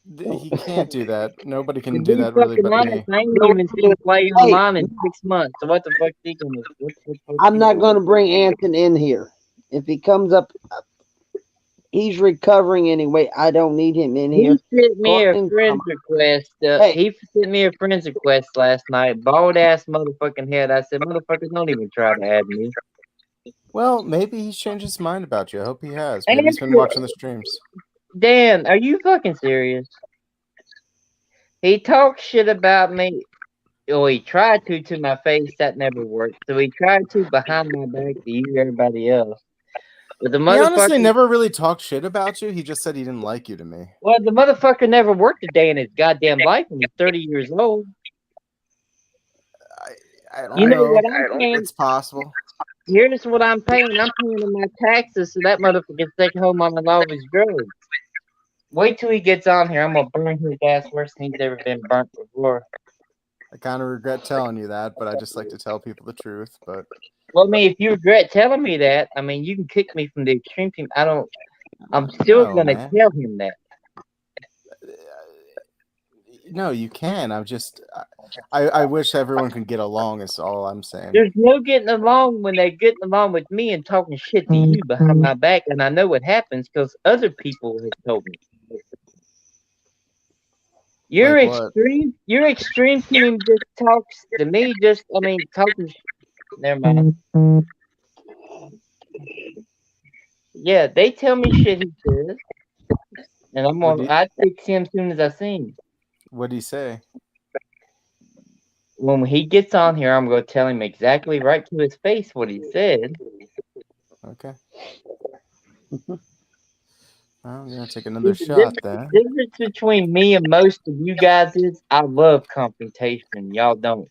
he can't do that. Nobody To can do be that really fucking but honest, me. I ain't even seen Clay hey, online in 6 months. So what the fuck's he gonna? What's I'm he not gonna going do? to bring Anson in here. If he comes up, he's recovering anyway. I don't need him in here. He sent me a Causing friend drama. request. Hey, He sent me a friend's request last night. Bald ass motherfucking head. I said, motherfuckers, don't even try to add me. Well, maybe he's changed his mind about you. I hope he has. Maybe he's been Answer, watching the streams. Dan, are you fucking serious? He talks shit about me. Oh, he tried to my face. That never worked. So he tried to behind my back to you, everybody else. But the He honestly motherfucker, never really talked shit about you. He just said he didn't like you to me. well, the motherfucker never worked a day in his goddamn life and he's 30 years old. I You don't know know. what I'm paying? It's possible. Here's what I'm paying. I'm paying him my taxes so that motherfucker can take home on all of his drugs. Wait till he gets on here. I'm gonna burn his ass worse than he's ever been burnt before. I kind of regret telling you that, but I just like to tell people the truth. But Well, I mean, if you regret telling me that, I mean, you can kick me from the extreme team. I don't. I'm still no, gonna man. tell him that. No, you can. I wish everyone could get along. Is all I'm saying. There's no getting along when they're getting along with me and talking shit to you behind my back, and I know what happens because other people have told me. Like what? Your extreme team just talks to me. Just, I mean, talking. Never mind. Yeah, they tell me shit he says, and What do you, I fix him as soon as I see him. what do you say? When he gets on here, I'm gonna tell him exactly right to his face what he said. Okay. I'm gonna take another See, shot then. the difference between me and most of you guys is I love confrontation. Y'all don't.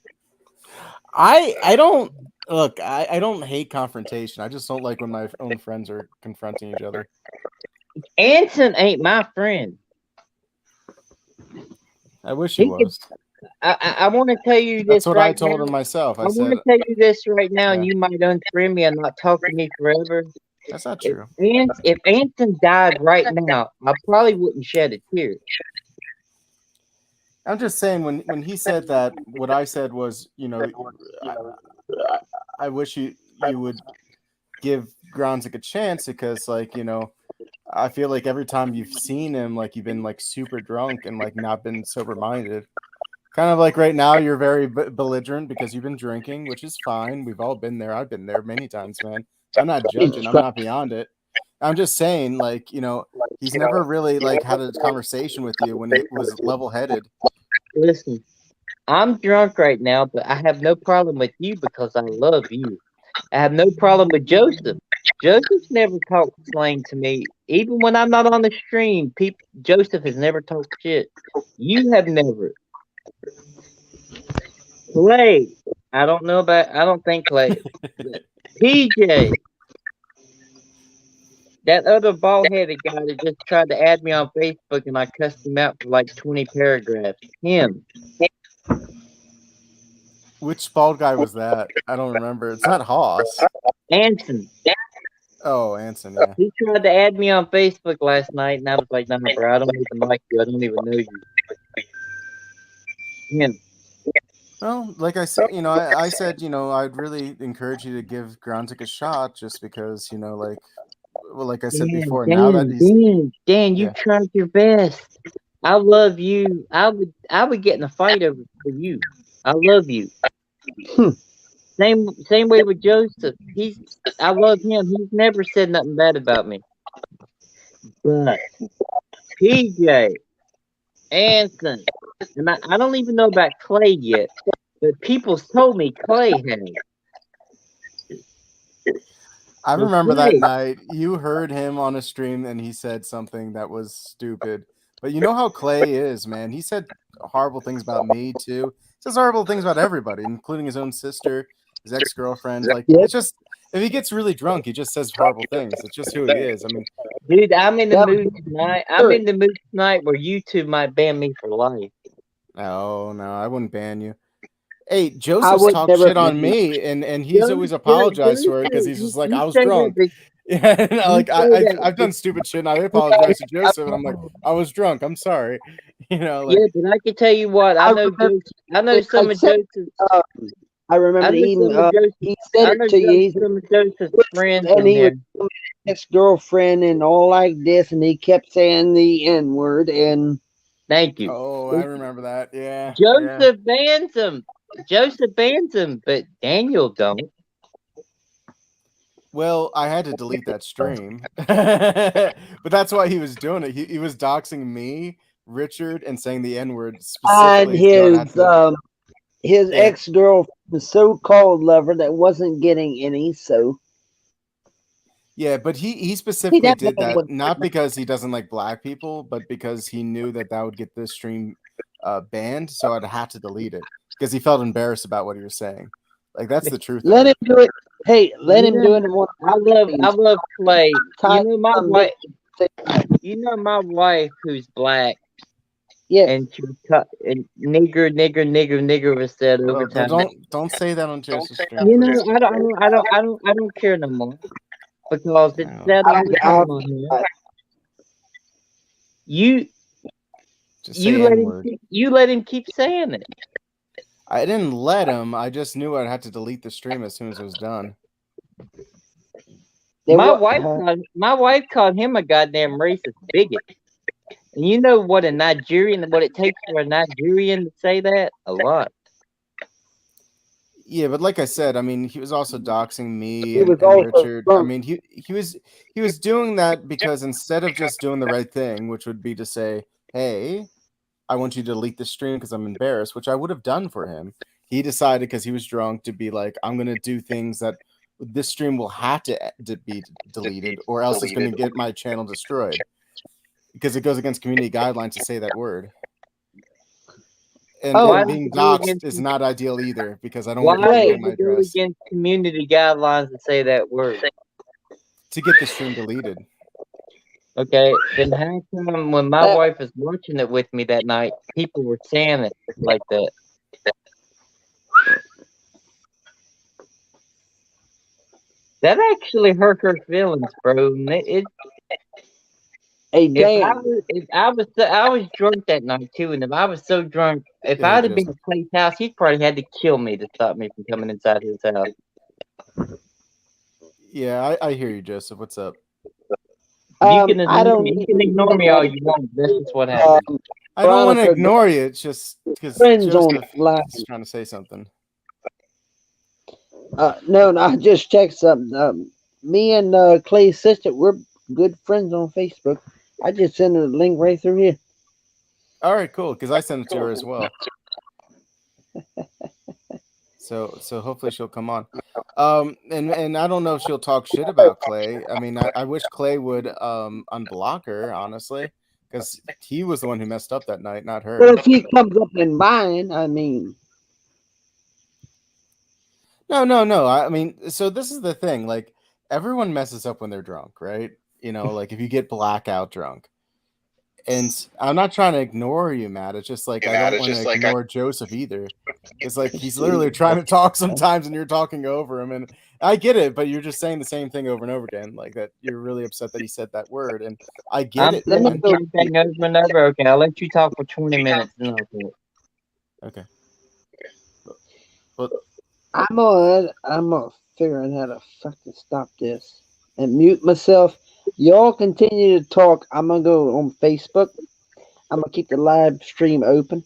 I don't look. I don't hate confrontation. I just don't like when my own friends are confronting each other. Anson ain't my friend. I wish he He could. was. I want to tell you That's this what I right now. told him myself. I I want said, to tell you this right now, and yeah, you might unfriend me and not talk to me forever. that's not true. If Anson died right now, I probably wouldn't shed a tear. I'm just saying when he said that, what I said was, I, I wish you would give Gronzik a chance because, like, I feel like every time you've seen him, like you've been like super drunk and like not been sober minded. Kind of like right now, you're very belligerent because you've been drinking, which is fine. We've all been there. I've been there many times, man. I'm not Jesus judging. I'm Christ. not beyond it. I'm just saying, like, He's never really like had a conversation with you when he was level-headed. Listen, I'm drunk right now, but I have no problem with you because I love you. I have no problem with Joseph. Joseph never talked slang to me, even when I'm not on the stream. Joseph has never talked shit. You have never. Clay, I don't know about. I don't think Clay. PJ, that other bald headed guy that just tried to add me on Facebook and I cussed him out for like 20 paragraphs. Him. Which bald guy was that? I don't remember. It's not Haas. Anson. Oh, Anson, yeah. He tried to add me on Facebook last night and I was like, nah, bro, I don't even like you. I don't even know you. Him. Well, like I said, I said, I'd really encourage you to give Grantic a shot just because, like I said before, now that he's Dan, you yeah. tried your best. I love you. I would get in a fight over for you. I love you. Same way with Joseph. I love him. He's never said nothing bad about me. But PJ, Anson, and I don't even know about Clay yet. But people told me Clay had. I But remember that Clay, night you heard him on a stream and he said something that was stupid. But you know how Clay is, man. He said horrible things about me too. He says horrible things about everybody, including his own sister, his ex-girlfriend. Like Yep. it's just if he gets really drunk, he just says horrible things. It's just who he is. I mean, dude, I'm in the That mood tonight. I'm in the mood tonight where you two might ban me for life. no, I wouldn't ban you. Hey, I Joseph's would talked never shit on me, and he's Joe, always Joe, apologized for it because he's just like, I was say that, drunk. but Yeah, and you like say that. I've done stupid shit, and I apologize to Joseph, and I'm like, I was drunk. I'm sorry. Like Yeah, but I can tell you what. I know remember Joseph. I know some of Joseph's. uh, I I remember know even some of Joseph. he said I it know to you, some of Joseph's friends and in he was there. ex girlfriend and all like this, and he kept saying the N word, and Thank you. oh, I remember that. Yeah, yeah. Joseph bans him. Joseph bans him, but Daniel don't. Well, I had to delete that stream, but that's why he was doing it. He was doxing me, Richard, and saying the N word and specifically. So I had to. his Yeah, ex girlfriend, the so called lover that wasn't getting any, so yeah, but he he specifically did definitely that would. not because he doesn't like black people, but because he knew that would get this stream banned. So I'd have to delete it because he felt embarrassed about what he was saying. Like that's the truth of Let it. him do it. Hey, let You him do know, it in one I of my streams. love Clay. Type My some wife. bitch. My wife who's black Yes. and she and nigger was said over Well, time. don't say that on Joseph's stream, please. I don't care no more because it's No, said all the I, time on here. You just say N word. you let him keep saying it. I didn't let him. I just knew I'd have to delete the stream as soon as it was done. My wife called him a goddamn racist bigot. And you know what what it takes for a Nigerian to say that? A lot. Yeah, but like I said, I mean, he was also doxing me he was and also Richard. I drunk. mean, he was doing that because instead of just doing the right thing, which would be to say, "Hey, I want you to delete the stream because I'm embarrassed," which I would have done for him. He decided because he was drunk to be like, "I'm going to do things that this stream will have to be deleted, or else it's going to get my channel destroyed because it goes against community guidelines to say that word." Oh, And being doxxed is not ideal either because I don't want why people would knowing my you go address against community guidelines to say that word? to get the stream deleted. Okay, then how come when my wife was watching it with me that night, people were saying it like that? That actually hurt her feelings, bro. hey, Dan. I was drunk that night too, and if I was so drunk, if Hey, I'd have been Joseph. at Clay's house, he'd probably had to kill me to stop me from coming inside his house. Yeah, I hear you, Joseph. What's up? You can I don't ignore me all you want. That's just what happened. I don't want to Veronica ignore you. It's just because friends on Joseph line. is trying to say something. No, I just checked something. Me and Clay's sister, we're good friends on Facebook. I just sent her the link right through here. All right, cool. Because I sent it to her as well. So hopefully she'll come on. And I don't know if she'll talk shit about Clay. I mean, I wish Clay would unblock her, honestly, because he was the one who messed up that night, not But her. if he comes up in mine, I mean, No. I mean, so this is the thing. Like, everyone messes up when they're drunk, right? You know, like if you get blackout drunk. And I'm not trying to ignore you, Matt. It's just like I don't want to ignore Joseph either. It's like he's literally trying to talk sometimes and you're talking over him. And I get it, but you're just saying the same thing over and over again. Like that you're really upset that he said that word. And I get I'm it, let me saying man. the go. same thing over and over. Okay, I'll let you talk for 20 minutes and I'll talk. Okay. But I'm gonna figure out how to fucking stop this and mute myself. Y'all continue to talk. I'm gonna go on Facebook. I'm gonna keep the live stream open.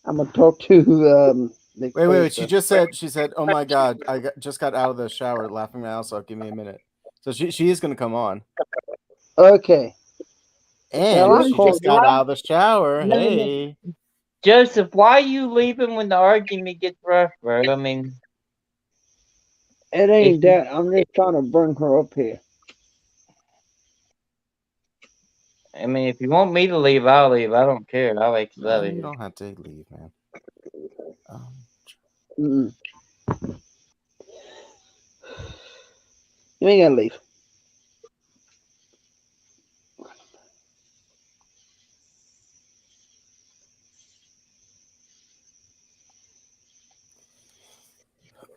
I'm gonna talk to the wait. Clayster. She said, oh my God, just got out of the shower laughing my ass off. Give me a minute. So she is going to come on. Okay. Well, And I she Joseph, called. just got why? out of the shower. No, no. Hey. Joseph, why you leaving when the argument gets rough, bro? I mean, It if ain't you, that. I'm just trying to bring her up here. if you want me to leave, I'll leave. I don't care. I'll exit No, out of you here. don't have to leave, man. Um, Mm-mm. You ain't gotta leave.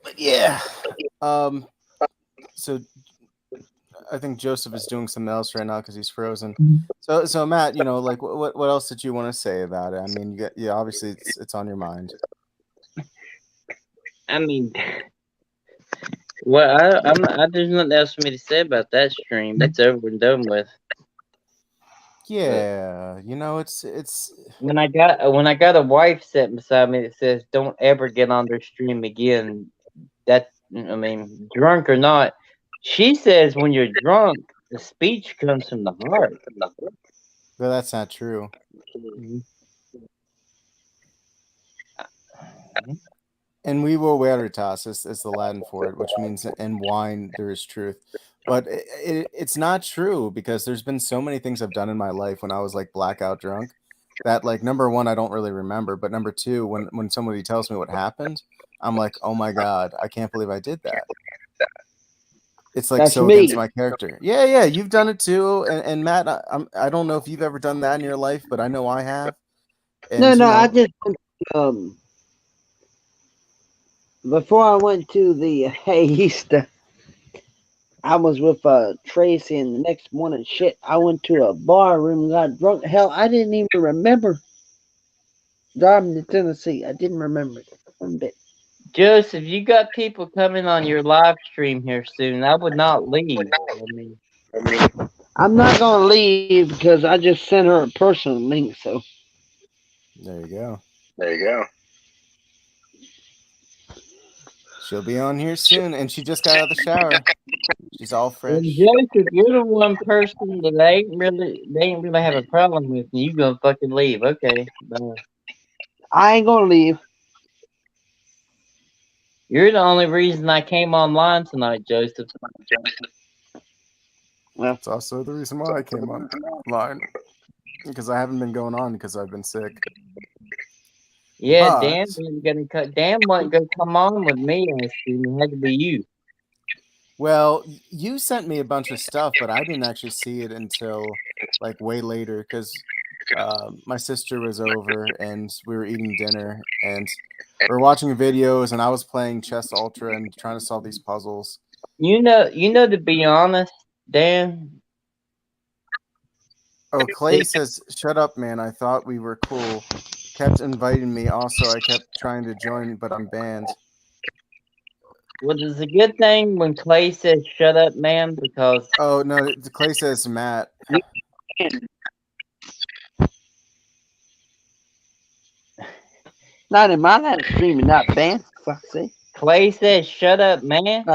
but yeah. Um, so I think Joseph is doing something else right now because he's frozen. So Matt, like what else did you want to say about it? I mean, yeah, obviously it's on your mind. I mean, well, there's nothing else for me to say about that stream. It's over and done with. But Yeah, it's when I got a wife sitting beside me that says, "Don't ever get on their stream again," that drunk or not, she says when you're drunk, the speech comes from the heart. but that's not true. Mhm. And we will veritas is the Latin for it, which means in wine there is truth. But it's not true because there's been so many things I've done in my life when I was like blackout drunk that like number one I don't really remember, but number two when somebody tells me what happened, I'm like, oh my God, I can't believe I did that. It's like That's so against me. my character. Yeah, you've done it too. And Matt, I don't know if you've ever done that in your life, but I know I have. No, And no. I just before I went to the Easter, I was with Tracy, and the next morning, shit, I went to a bar room and got drunk. Hell, I didn't even remember driving to Tennessee. I didn't remember it one bit. Joseph, you got people coming on your live stream here soon. I would not leave. I'm not gonna leave because I just sent her a personal link. So there you go. there you go. She'll be on here soon, and she just got out of the shower. She's all And fresh. Joseph, you're the one person that they ain't really have a problem with, and you gonna fucking leave. Okay, bye. I ain't gonna leave. You're the only reason I came online tonight, Joseph. Well, It's also the reason why I came online because I haven't been going on because I've been sick. Yeah, Dan But wasn't gonna cut. Dan wasn't gonna come on with me on stream. It had to be you. well, you sent me a bunch of stuff, but I didn't actually see it until like way later because my sister was over and we were eating dinner and we are watching videos and I was playing Chess Ultra and trying to solve these puzzles. You know. To be honest, Dan, Oh, Clay says, "Shut up, man. I thought we were cool. Kept inviting me. Also, I kept trying to join, but I'm banned." well, it's a good thing when Clay says "shut up, man," because Oh no, Clay says Matt. not in my live streaming, not banned. Fuck, see. Clay says, "Shut up, man."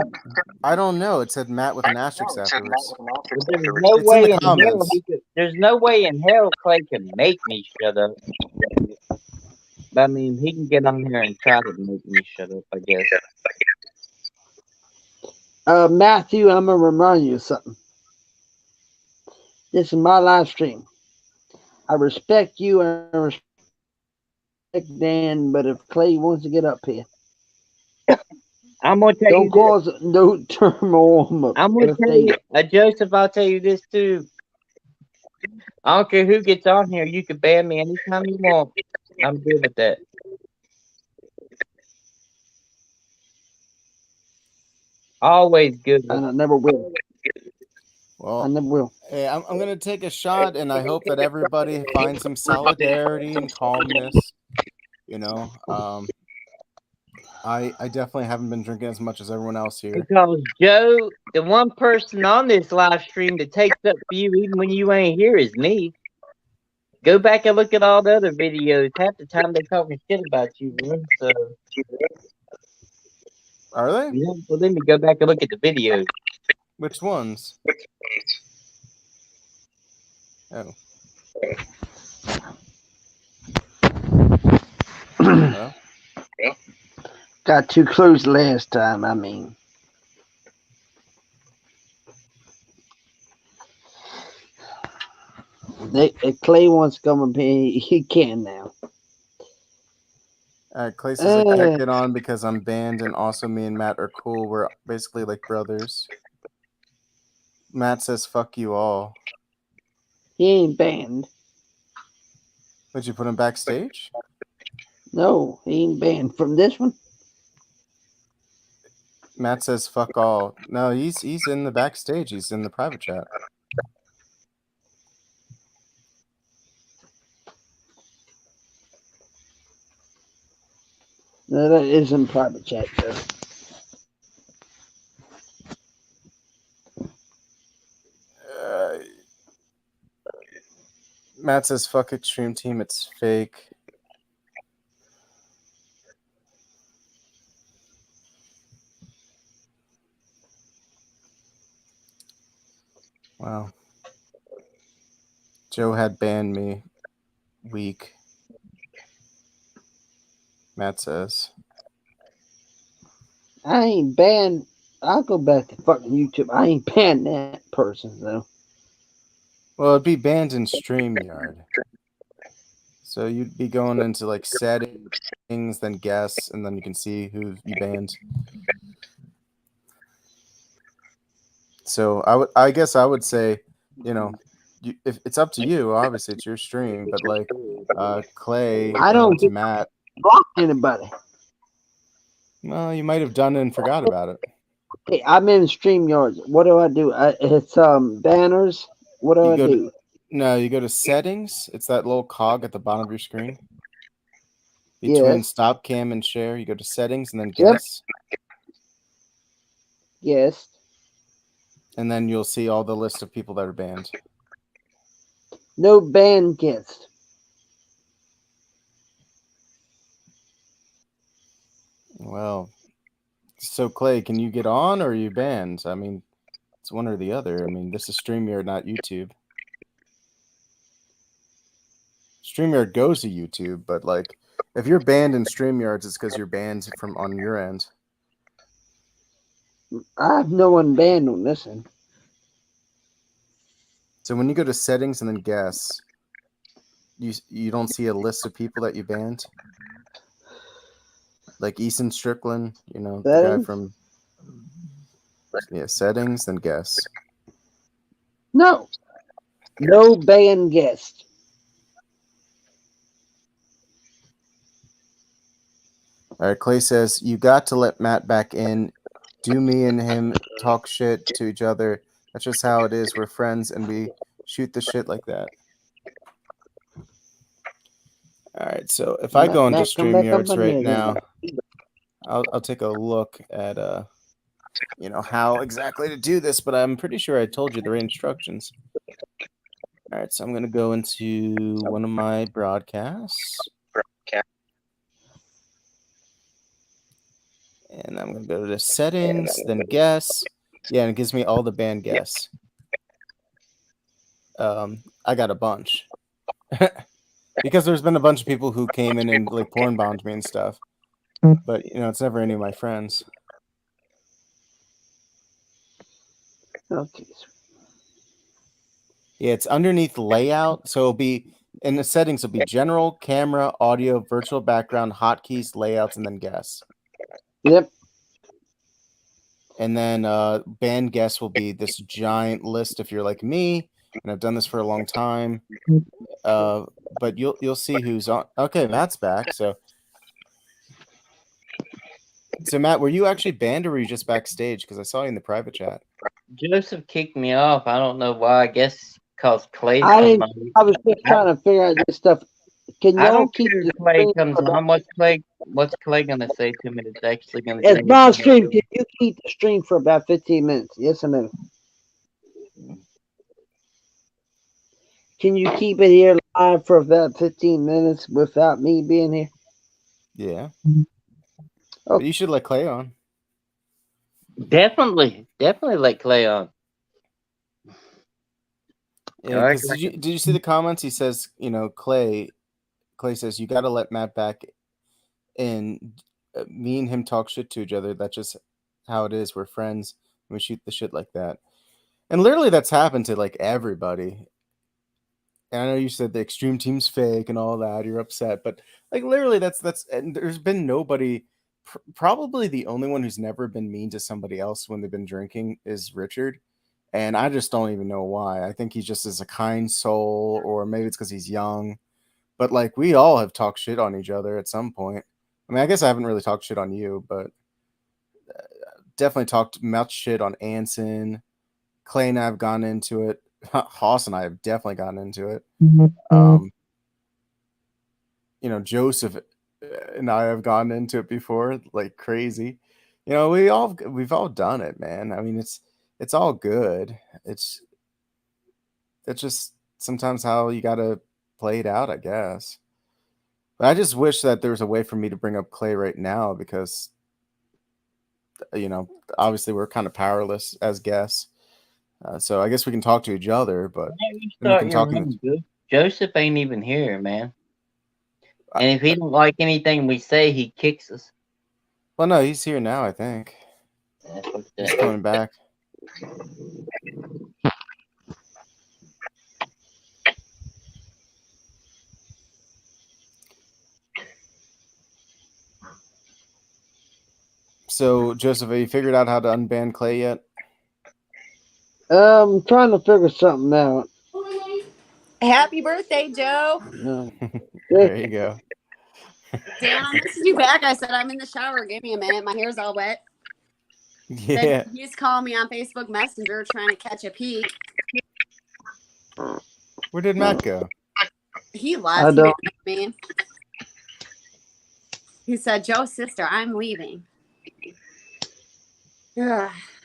I don't know. It said Matt with an asterisk afterwards. But there's no It's in the way in hell comments. he could. There's no way in hell Clay can make me shut up. But I mean, he can get on here and try to make me shut up. I guess. Matthew, I'm gonna remind you of something. This is my live stream. I respect you and I respect Dan, but if Clay wants to get up here, I'm gonna tell don't you this. cause no turmoil on my I'm gonna tell birthday. you, Joseph. I'll tell you this too. I don't care who gets on here. You can ban me anytime you want. I'm good with that. Always good with And I never will. I Well, never will. hey, I'm going to take a shot, and I hope that everybody finds some solidarity and calmness. You know, I definitely haven't been drinking as much as everyone else here. because Joe, the one person on this live stream that takes up for you even when you ain't here is me. Go back and look at all the other videos. Half the time they talking shit about you, man. So Are they? you know, well, let me go back and look at the videos. Which ones? Oh, well, Got too close last time. I mean, if Clay wants to come up here, he can now. Clay says I can't get on because I'm banned, and also me and Matt are cool. We're basically like brothers. Matt says, "Fuck you all." He ain't banned. Would you put him backstage? No, he ain't banned from this one. Matt says, "Fuck all." No, he's in the backstage. He's in the private chat. No, that isn't private chat though. Uh, Matt says, "Fuck Extreme Team. It's fake." Wow. Joe had banned me. Weak. Matt says. I ain't banned. I'll go back to fucking YouTube. I ain't banned that person though. Well, it'd be banned in StreamYard. So you'd be going into like settings, then guess, and then you can see who you banned. So I guess I would say, you know, if it's up to you. Obviously, it's your stream, but like Clay I don't and Matt. block anybody. Well, you might have done it and forgot about it. Hey, I'm in StreamYards. What do? It's banners. What do You I go do? you go to settings. It's that little cog at the bottom of your screen. Between Yes. stop cam and share, you go to settings and then Yep. guess. Yes. And then you'll see all the list of people that are banned. No ban guest. Well, so Clay, can you get on or are you banned? I mean, it's one or the other. I mean, this is StreamYard, not YouTube. StreamYard goes to YouTube, but like if you're banned in StreamYards, it's because you're banned from on your end. I have no one banned on this one. So when you go to settings and then guess, you don't see a list of people that you banned? Like Easton Strickland, you know, the guy Settings? from settings, then guess. No. No ban guest. All right, Clay says you got to let Matt back in. Do me and him talk shit to each other. That's just how it is. We're friends and we shoot the shit like that. All right, so if I go into Matt, come back up StreamYards in right here now, then. I'll take a look at how exactly to do this, but I'm pretty sure I told you the right instructions. All right, so I'm gonna go into one of my broadcasts. And I'm going to go to settings, then guess. Yeah, and it gives me all the band guests. I got a bunch. Because there's been a bunch of people who came in and like porn bombed me and stuff. But, it's never any of my friends. Okay. Yeah, it's underneath layout. So it'll be, in the settings, it'll be general, camera, audio, virtual background, hotkeys, layouts, and then guess. Yep. And then band guests will be this giant list if you're like me, and I've done this for a long time. But you'll see who's on. Okay, Matt's back. So Matt, were you actually banned or were you just backstage? Because I saw you in the private chat. Joseph kicked me off. I don't know why. I guess because Clay I come didn't. on. I was just trying to figure out this stuff. Can I y'all don't keep care the if Clay stream? comes on. What's Clay gonna say to me? That's actually gonna It's bring me my to my stream. door. Can you keep the stream for about 15 minutes? Yes or no? Can you keep it here live for about 15 minutes without me being here? Yeah. Oh. But you should let Clay on. Definitely let Clay on. Yeah, because did you see the comments? He says, Clay says you got to let Matt back in. Me and him talk shit to each other. That's just how it is. We're friends. And we shoot the shit like that. And literally, that's happened to like everybody. And I know you said the extreme team's fake and all that. You're upset, but like literally, that's and there's been nobody. Probably the only one who's never been mean to somebody else when they've been drinking is Richard. And I just don't even know why. I think he just is a kind soul, or maybe it's because he's young. But like we all have talked shit on each other at some point. I mean, I guess I haven't really talked shit on you, but definitely talked much shit on Anson. Clay and I have gone into it. Hoss and I have definitely gotten into it. Joseph and I have gone into it before, like crazy. We've all done it, man. I mean, it's all good. It's just sometimes how you gotta play it out, I guess. But I just wish that there was a way for me to bring up Clay right now because, obviously we're kind of powerless as guests. So I guess we can talk to each other, but then we can talk. Joseph ain't even here, man. And if he don't like anything we say, he kicks us. Well, no, he's here now, I think. He's coming back. So, Joseph, have you figured out how to unban Clay yet? Trying to figure something out. Happy birthday, Joe. There you go. Dan, I messaged you back. I said, I'm in the shower. Give me a minute. My hair's all wet. Yeah. Then he's calling me on Facebook Messenger trying to catch a peek. Where did Matt go? He left. He made me. He said, Joe's sister, I'm leaving.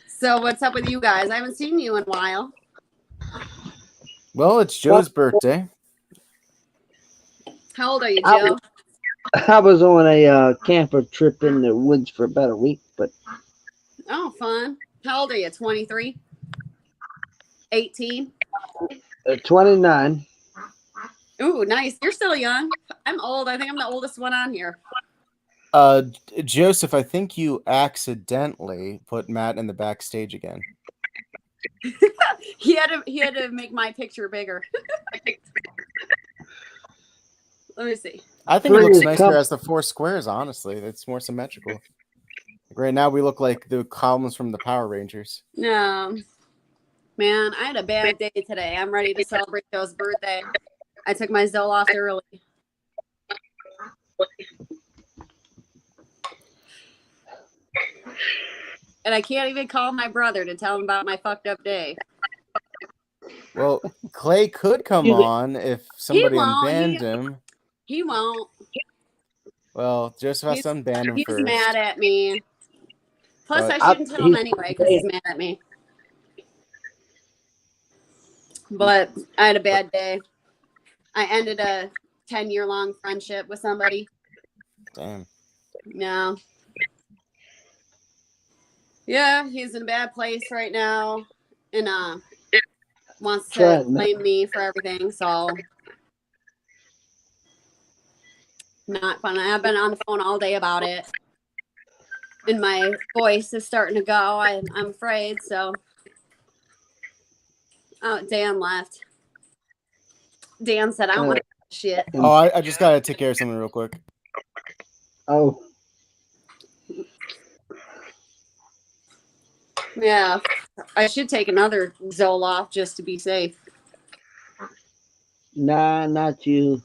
So what's up with you guys? I haven't seen you in a while. Well, it's Joe's birthday. How old are you, Joe? I was on a camper trip in the woods for about a week, but. Oh, fun. How old are you? 23? 18? 29. Ooh, nice. You're still young. I'm old. I think I'm the oldest one on here. Joseph, I think you accidentally put Matt in the backstage again. He had to make my picture bigger. Let me see. I think it looks nicer as the 4 squares, honestly. It's more symmetrical. Like right now, we look like the columns from the Power Rangers. No. Man, I had a bad day today. I'm ready to celebrate Joe's birthday. I took my Zoloft early. And I can't even call my brother to tell him about my fucked up day. Well, Clay could come on if somebody unbanned him. He won't. Well, Joseph has to unban him first. He's mad at me. Plus, I shouldn't tell him anyway because he's mad at me. But I had a bad day. I ended a 10-year-long friendship with somebody. Damn. No. Yeah, he's in a bad place right now, and wants to Trying not. blame me for everything. So not fun. I've been on the phone all day about it, and my voice is starting to go. I'm afraid. So, oh, Dan left. Dan said, "I don't want Uh, to shit." Oh, I just gotta take care of something real quick. oh, Yeah, I should take another Zoloft just to be safe. nah, not you.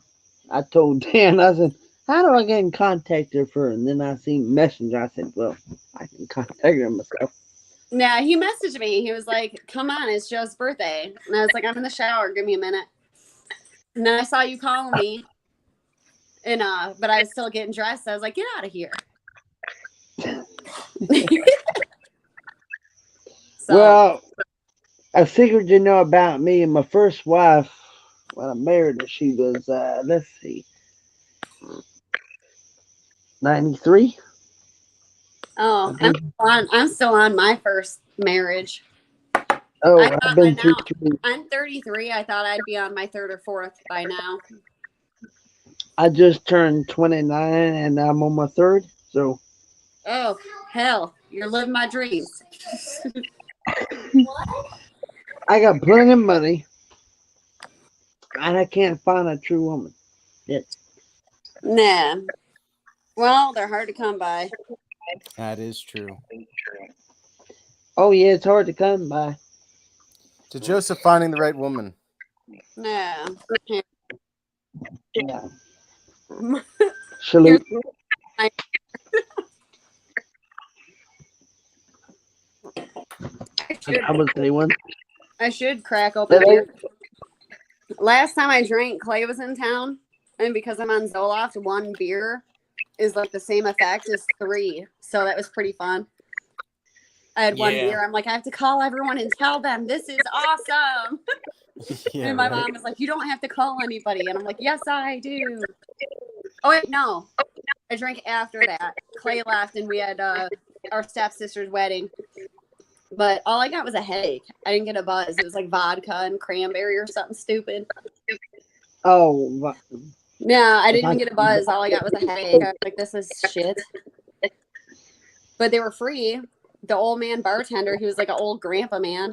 I told Dan, I said, how do I get in contact with her? And then I seen Messenger. I said, well, I can contact her myself. Yeah, he messaged me. He was like, "Come on, it's Joe's birthday," and I was like, "I'm in the shower. Give me a minute." And then I saw you calling me, and but I was still getting dressed. I was like, "Get out of here." So, Well, a secret you know about me and my first wife, when I married her, she was, let's see, 93. I oh, think. I'm still on my first marriage. Oh, I I've thought by been through now, 3. I'm 33. I thought I'd be on my third or fourth by now. I just turned 29 and I'm on my third. So Oh, hell, you're living my dreams. I got plenty of money and I can't find a true woman. Yet. Nah. Well, they're hard to come by. That is true. Oh, yeah, it's hard to come by. To Joseph finding the right woman. Nah. Yeah. Here's Salute. my, I would say one. I should crack open a That beer. ain't- Last time I drank, Clay was in town, and because I'm on Zoloft, one beer is like the same effect as 3. So that was pretty fun. I had one beer. I'm like, I have to call everyone and tell them this is awesome. Yeah, And my right. mom was like, you don't have to call anybody. And I'm like, yes, I do. Oh, wait, no. I drank after that. Clay left, and we had our stepsister's wedding. But all I got was a headache. I didn't get a buzz. It was like vodka and cranberry or something stupid. Oh, No, I if didn't I even get a buzz. All I got was a headache. I was like, this is shit. But they were free. The old man bartender, he was like an old grandpa man.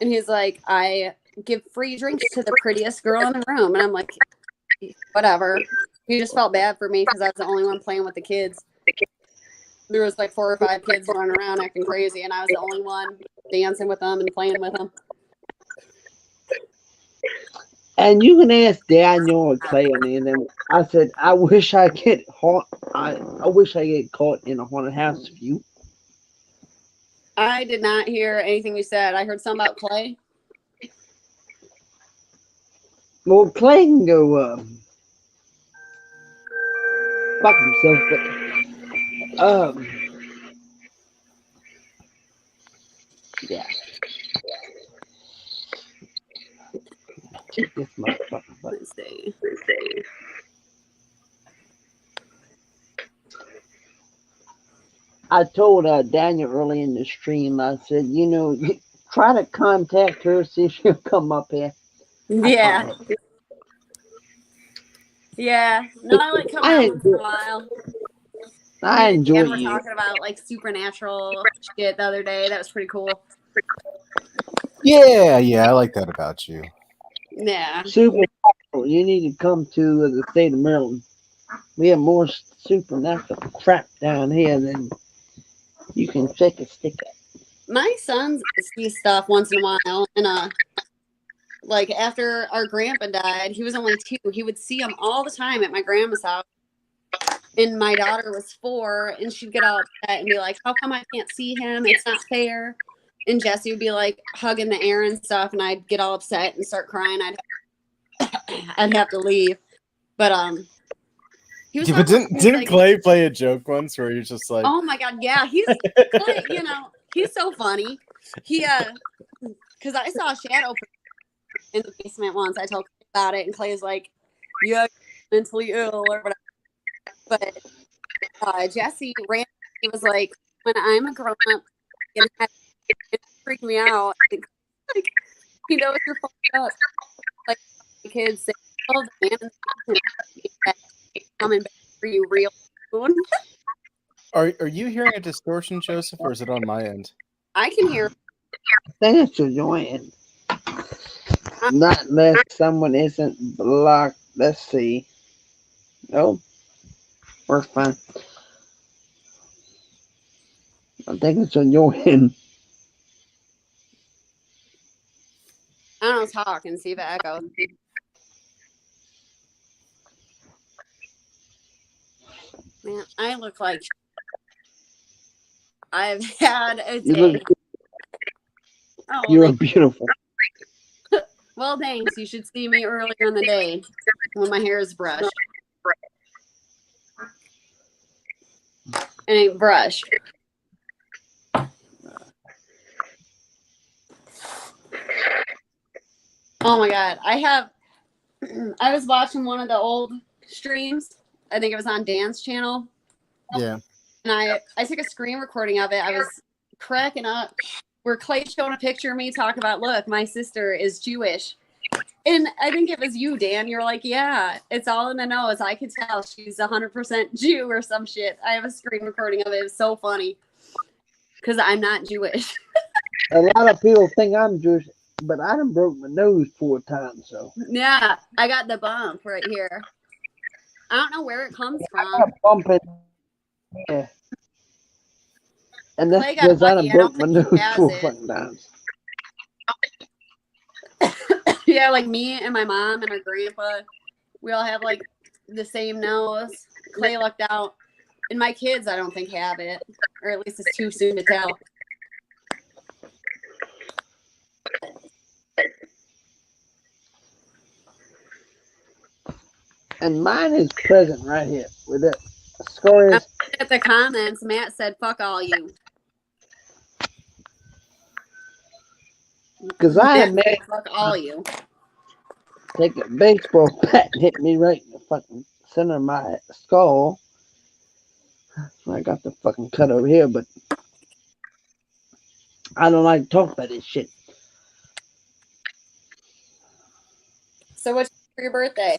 And he's like, I give free drinks to the prettiest girl in the room. And I'm like, whatever. He just felt bad for me because I was the only one playing with the kids. There was like 4 or 5 kids running around acting crazy, and I was the only one dancing with them and playing with them. and you can ask Daniel or Clay and anything. I said, I wish I get haunt. I wish I get caught in a haunted house with you. I did not hear anything you said. I heard something about Clay. Well, Clay can go fuck himself, but yeah. Check this motherfucker. But Let's see. I told Daniel early in the stream. I said, try to contact her, see if she'll come up here. Yeah. Yeah. No, I like come I out once in enjoy, a while. I Me and enjoy Dan were you. talking about like supernatural shit the other day. That was pretty cool. Yeah, I like that about you. Yeah. Supernatural. You need to come to the state of Maryland. We have more supernatural crap down here than you can shake a stick at. My sons see stuff once in a while, and like after our grandpa died, he was only 2. He would see them all the time at my grandma's house. And my daughter was 4, and she'd get all upset and be like, how come I can't see him? It's not fair. And Jesse would be like hugging the air and stuff, and I'd get all upset and start crying. I'd have to leave. But he was Yeah, but talking about didn't like, Clay play a joke once where you're just like, oh my god, yeah, he's Clay, he's so funny. He because I saw a shadow in the basement once. I told Clay about it, and Clay's like, yeah, mentally ill or whatever. But Jesse ran. He was like, when I'm a grown up, and it freaked me out. Like, he knows you're fucked up. Like the kids say, "Oh, the man in the basement is coming back for you real soon." Are you hearing a distortion, Joseph, or is it on my end? I can hear. I think it's annoying. Not unless someone isn't blocked. Let's see. Oh, works fine. I think it's annoying. I don't know. Talk and see if it echoes. Man, I look like I've had a You look. day. Oh, well, You're beautiful. well, thanks. You should see me earlier in the day when my hair is brushed. It ain't brushed. Oh my god, I have. I was watching one of the old streams. I think it was on Dan's channel, Yeah. and I took a screen recording of it. I was cracking up. Where Clay showing a picture of me talking about, look, my sister is Jewish. And I think it was you, Dan. You're like, yeah, it's all in the nose. I could tell she's 100% Jew or some shit. I have a screen recording of it. It was so funny because I'm not Jewish. A lot of people think I'm Jewish, but I done broke my nose 4 times. So Yeah, I got the bump right here. I don't know where it comes I from. got a bump in here, and that's Clay got because I done lucky. I don't broke my think he nose has 4 it. fucking times. Yeah, like me and my mom and our grandpa, we all have like the same nose. Clay lucked out. And my kids, I don't think have it, or at least it's too soon to tell. And mine is present right here with it. The score is At the comments, Matt said, "Fuck all you." because I Matt am said, mad. "Fuck all you." Take a baseball bat and hit me right in the fucking center of my skull. I got the fucking cut over here, but I don't like to talk about this shit. So what's for your birthday?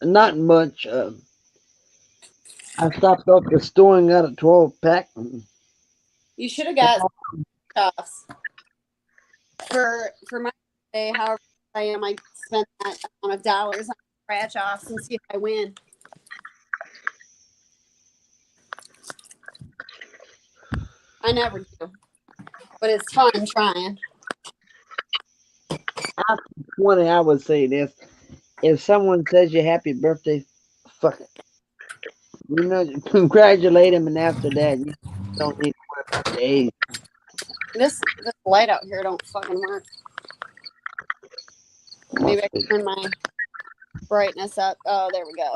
Not much. I stopped off the store and got a 12 pack. You should have got stuffs for my birthday. However I am, I spent that amount of dollars on scratch offs and see if I win. I never do, but it's fun trying. After 20, I would say this. If someone says you happy birthday, fuck it. You know, congratulate them, and after that, you don't need to worry about the age. This light out here don't fucking work. Maybe I can turn my brightness up. Oh, there we go.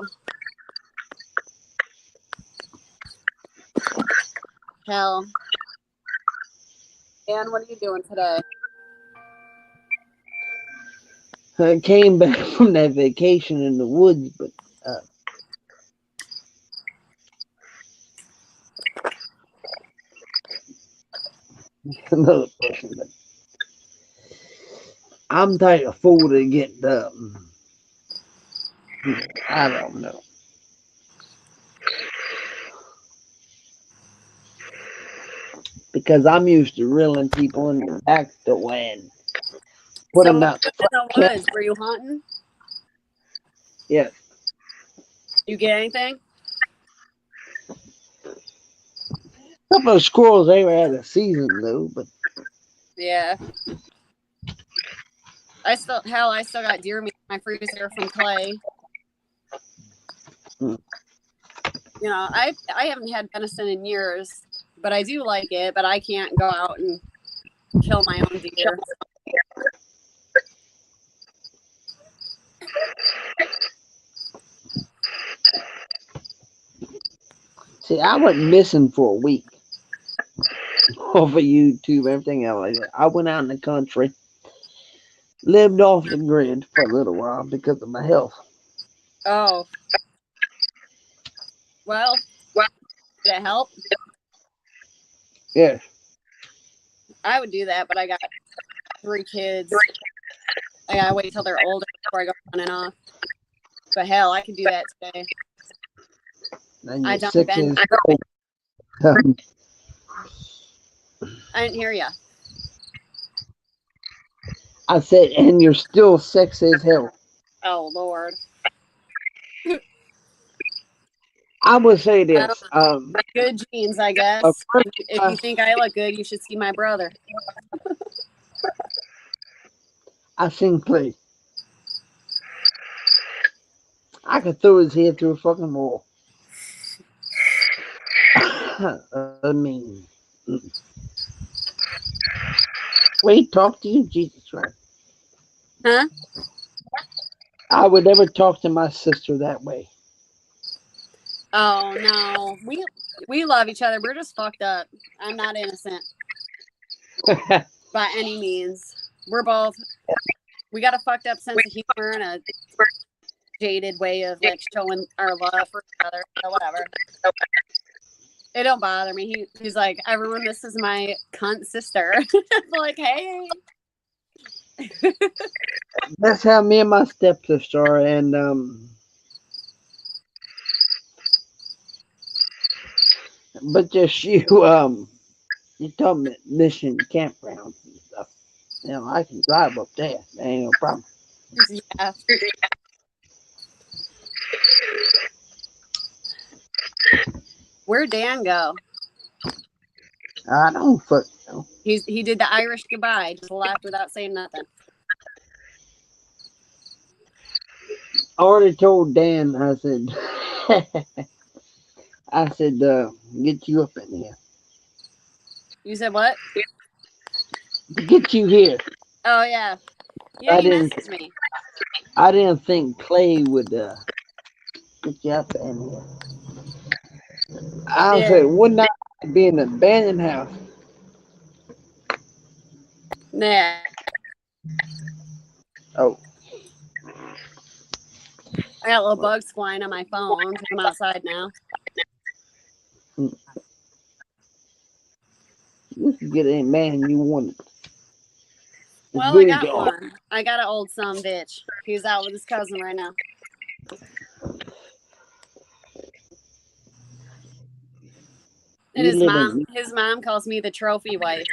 Hell. Dan, what are you doing today? I came back from that vacation in the woods, but another question. But I'm type of fool to get I don't know. Because I'm used to reeling people in the back the way and put So them what out. was in the woods? Were you hunting? Yeah. You get anything? A couple of squirrels, they were out of season though, but Yeah. I still got deer meat in my freezer from Clay. Hmm. You know, I haven't had venison in years, but I do like it. But I can't go out and kill my own deer. see, I went missing for a week off of YouTube, everything else like that. I went out in the country, lived off the grid for a little while because of my health. Oh, well, Did it help? Yeah. I would do that, but I got 3 kids. I gotta wait till they're older before I go running off. But hell, I could do that today. And I you're don't 6 bend. years old. Um, I didn't hear you. I said, and you're still sexy as hell. Oh Lord. I would say I don't this. Good genes, I A guess. friend If of you mine, think I look good, you should see my brother. I seen play. I could throw his head through a fucking wall. I mean, wait, talk to you, Jesus Christ. Huh? I would never talk to my sister that way. Oh no. We love each other. We're just fucked up. I'm not innocent by any means. We got a fucked up sense of humor and a jaded way of like showing our love for each other. So whatever. It don't bother me. He's like, everyone, this is my cunt sister. Like, hey. That's how me and my stepsister are, and but just you, you told me mission campgrounds and stuff. You know, I can drive up there. That ain't no problem. Yeah. Where'd Dan go? I don't fuck. No. He did the Irish goodbye, just left without saying nothing. I already told Dan. I said, I said, get you up in here, You said what? get you here. Oh yeah. Yeah, I you didn't, messaged me. I didn't think Clay would get you up in here. I Yeah. said, wouldn't that be an abandoned house? Nah. Oh, I got little bugs flying on my phone. I'm outside now. you can get any man you want. As Well, I good as got you are. one. I got an old son bitch. He's out with his cousin right now. And You live in. his mom calls me the trophy wife.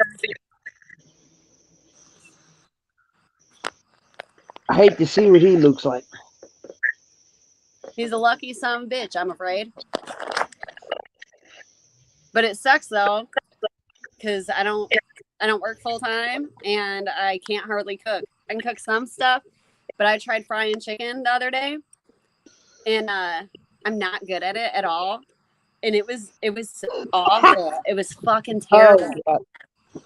I hate to see what he looks like. He's a lucky son bitch, I'm afraid. But it sucks though, because I don't work full time and I can't hardly cook. I can cook some stuff, but I tried frying chicken the other day, and I'm not good at it at all. And it was awful. It was fucking Oh, terrible. God.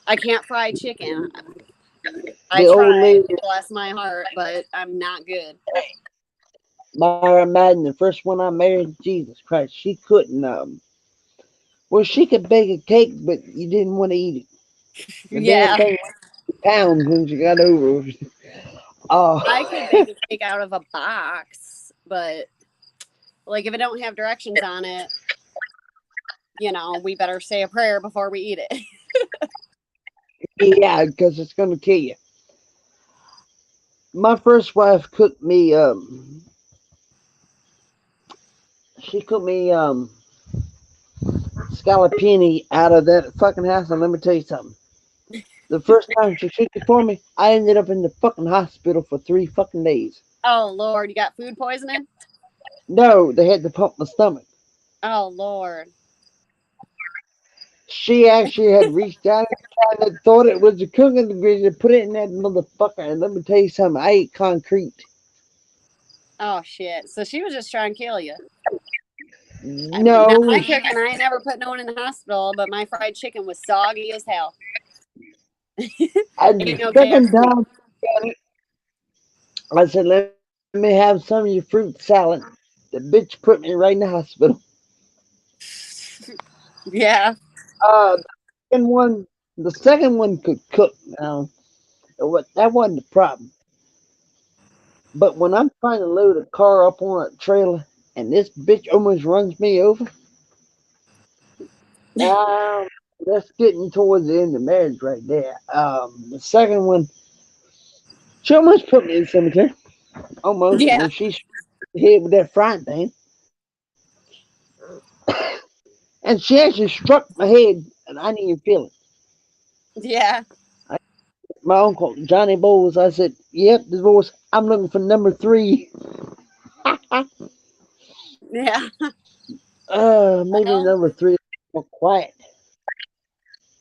I can't fry chicken. I The old tried, lady, bless my heart, but I'm not good. Myra Madden, the first one I married, Jesus Christ, she couldn't. Well, she could bake a cake, but you didn't want to eat it. The damn Yeah, thing was pounds when she got over. Oh, I could bake a cake out of a box, but like if it don't have directions on it, we better say a prayer before we eat it. yeah, because it's gonna kill you. My first wife cooked me. She cooked me scallopini out of that fucking house, and let me tell you something. The first time she cooked it for me, I ended up in the fucking hospital for 3 fucking days. Oh Lord, you got food poisoning? No, they had to pump my stomach. Oh Lord. She actually had reached down and kind of thought it was a cooking degree and put it in that motherfucker. And let me tell you something, I ate concrete. Oh shit. So she was just trying to kill you. I mean, not No, my cooking. I ain't never put no one in the hospital, but my fried chicken was soggy as hell. Ain't the no second KFC. time I said, let me have some of your fruit salad. The bitch put me right in the hospital. Yeah. Uh, second one, the second one could cook. Now, that wasn't the problem. But when I'm trying to load a car up on a trailer and this bitch almost runs me over, Um, that's getting towards the end of marriage right there. The second one, she almost put me in the cemetery. Almost Yeah. when she hit with that frying pan. And she actually struck my head, and I didn't even feel it. Yeah. My uncle, Johnny Bowles, I said, yep, divorce. I'm looking for number three. Yeah. Maybe Well, number three. More quiet.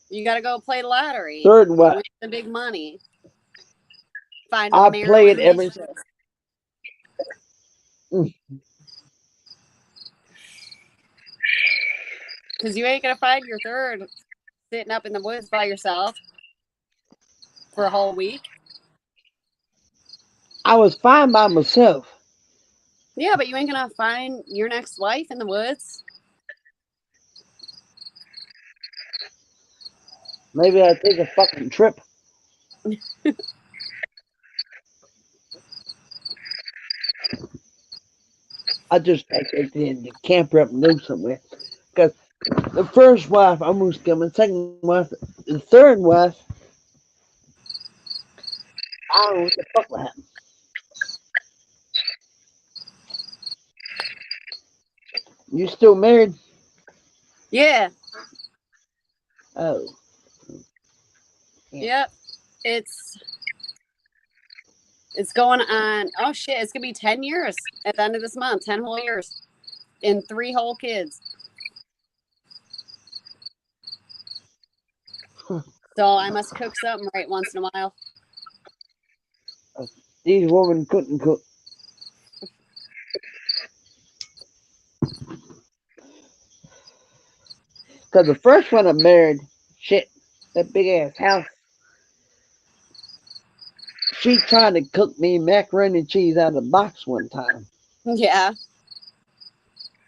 you got to go play the lottery. Third wife. Win the big money. Find a I play it Maryland every. mistress. Mm. Because you ain't going to find your third sitting up in the woods by yourself for a whole week. I was fine by myself. Yeah, but you ain't going to find your next wife in the woods. Maybe I'll take a fucking trip. I just take it in the camper up and go somewhere. Because the first wife almost killed me. The second wife, the third wife, I don't know what the fuck happened. You still married? Yeah. Oh. Yep. It's going on. Oh shit! It's gonna be 10 years at the end of this month. 10 whole years, and 3 whole kids. So I must cook something right once in a while. These women couldn't cook. Because the first one I married, shit, that big ass house. She tried to cook me macaroni and cheese out of the box one time. Yeah.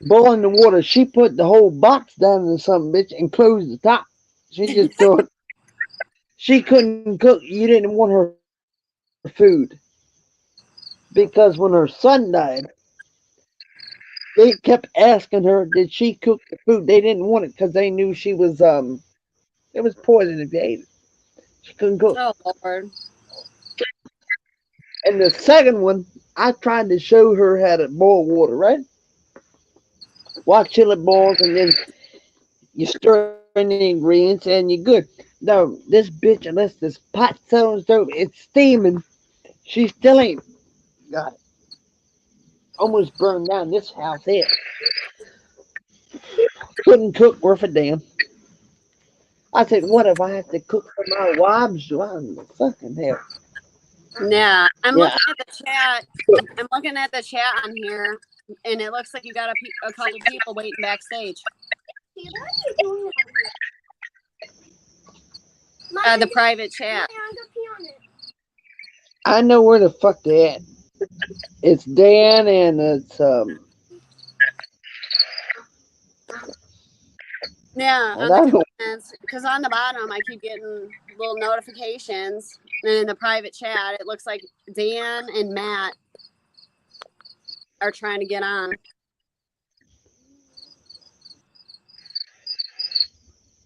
Boiling the water, she put the whole box down in some bitch and closed the top. She just thought she couldn't cook. You didn't want her food. Because when her son died, they kept asking her, did she cook the food? They didn't want it because they knew she was, it was poison if you ate it. She couldn't cook. Oh Lord. And the second one, I tried to show her how to boil water, right? Watch till it boils, and then you stir in the ingredients, and you're good. No, this bitch, unless this pot so stove, it's steaming. She still ain't got it. Almost burned down this house here. Couldn't cook worth a damn. I said, what if I have to cook for my wives? Do I fucking hell? Yeah. I'm Yeah, looking at the chat. I'm looking at the chat on here, and it looks like you got a couple people waiting backstage. The private chat. I know where the fuck they at. It's Dan and it's Yeah, and on the I don't. comments, because on the bottom I keep getting little notifications, and in the private chat it looks like Dan and Matt are trying to get on.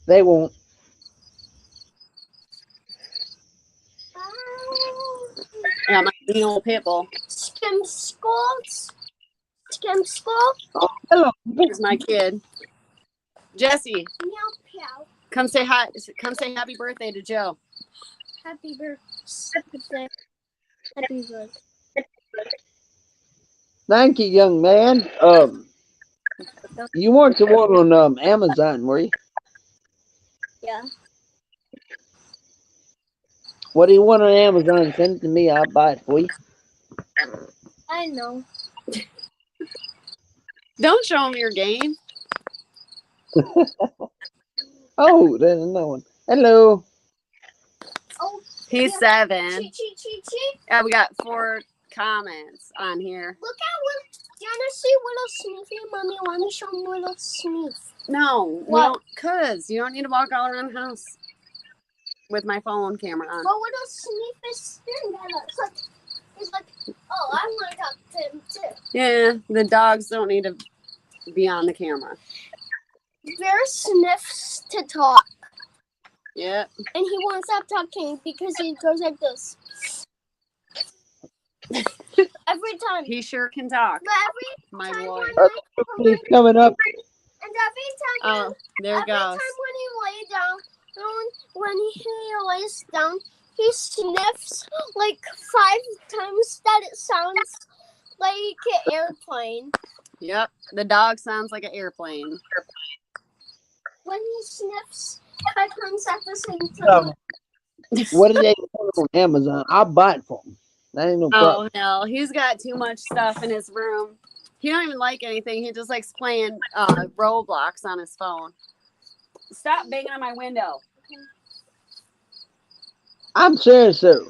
They won't. I got my mean old pit bull. Skim Skulls. Skim Skull. Oh, hello. Here's my kid. Jesse, Meow Meow. come say hi. Come say happy birthday to Joe. Happy birthday. Happy birthday. Thank you, young man. You weren't the one on Amazon, were you? Yeah. What do you want on Amazon? Send it to me. I'll buy it for you. I know. Don't show him your game. Oh, there's another one. Hello. Oh, He's yeah. 7. Chi. Yeah, we got 4 comments on here. Look at what. You wanna see Willow Smithy? Mommy, want to show Willow Smith? No, we What? don't. Cause you don't need to walk all around the house with my phone camera on. But Willow Smith is staring at us. He's like, oh, I want to talk to him too. Yeah, the dogs don't need to be on the camera. Bear sniffs to talk. Yeah. And he won't stop talking because he goes like this. Every time. He sure can talk. But My time boy. He's coming up. and every time Oh, there it every goes. time when he lay down, when he lays down, he sniffs like 5 times that it sounds like an airplane. Yep. The dog sounds like an airplane. When he sniffs 5 times at the same time. What do they sell on Amazon? I'll buy it for him. That ain't no problem. Oh no, he's got too much stuff in his room. He don't even like anything. He just likes playing Roblox on his phone. Stop banging on my window. I'm serious, sir.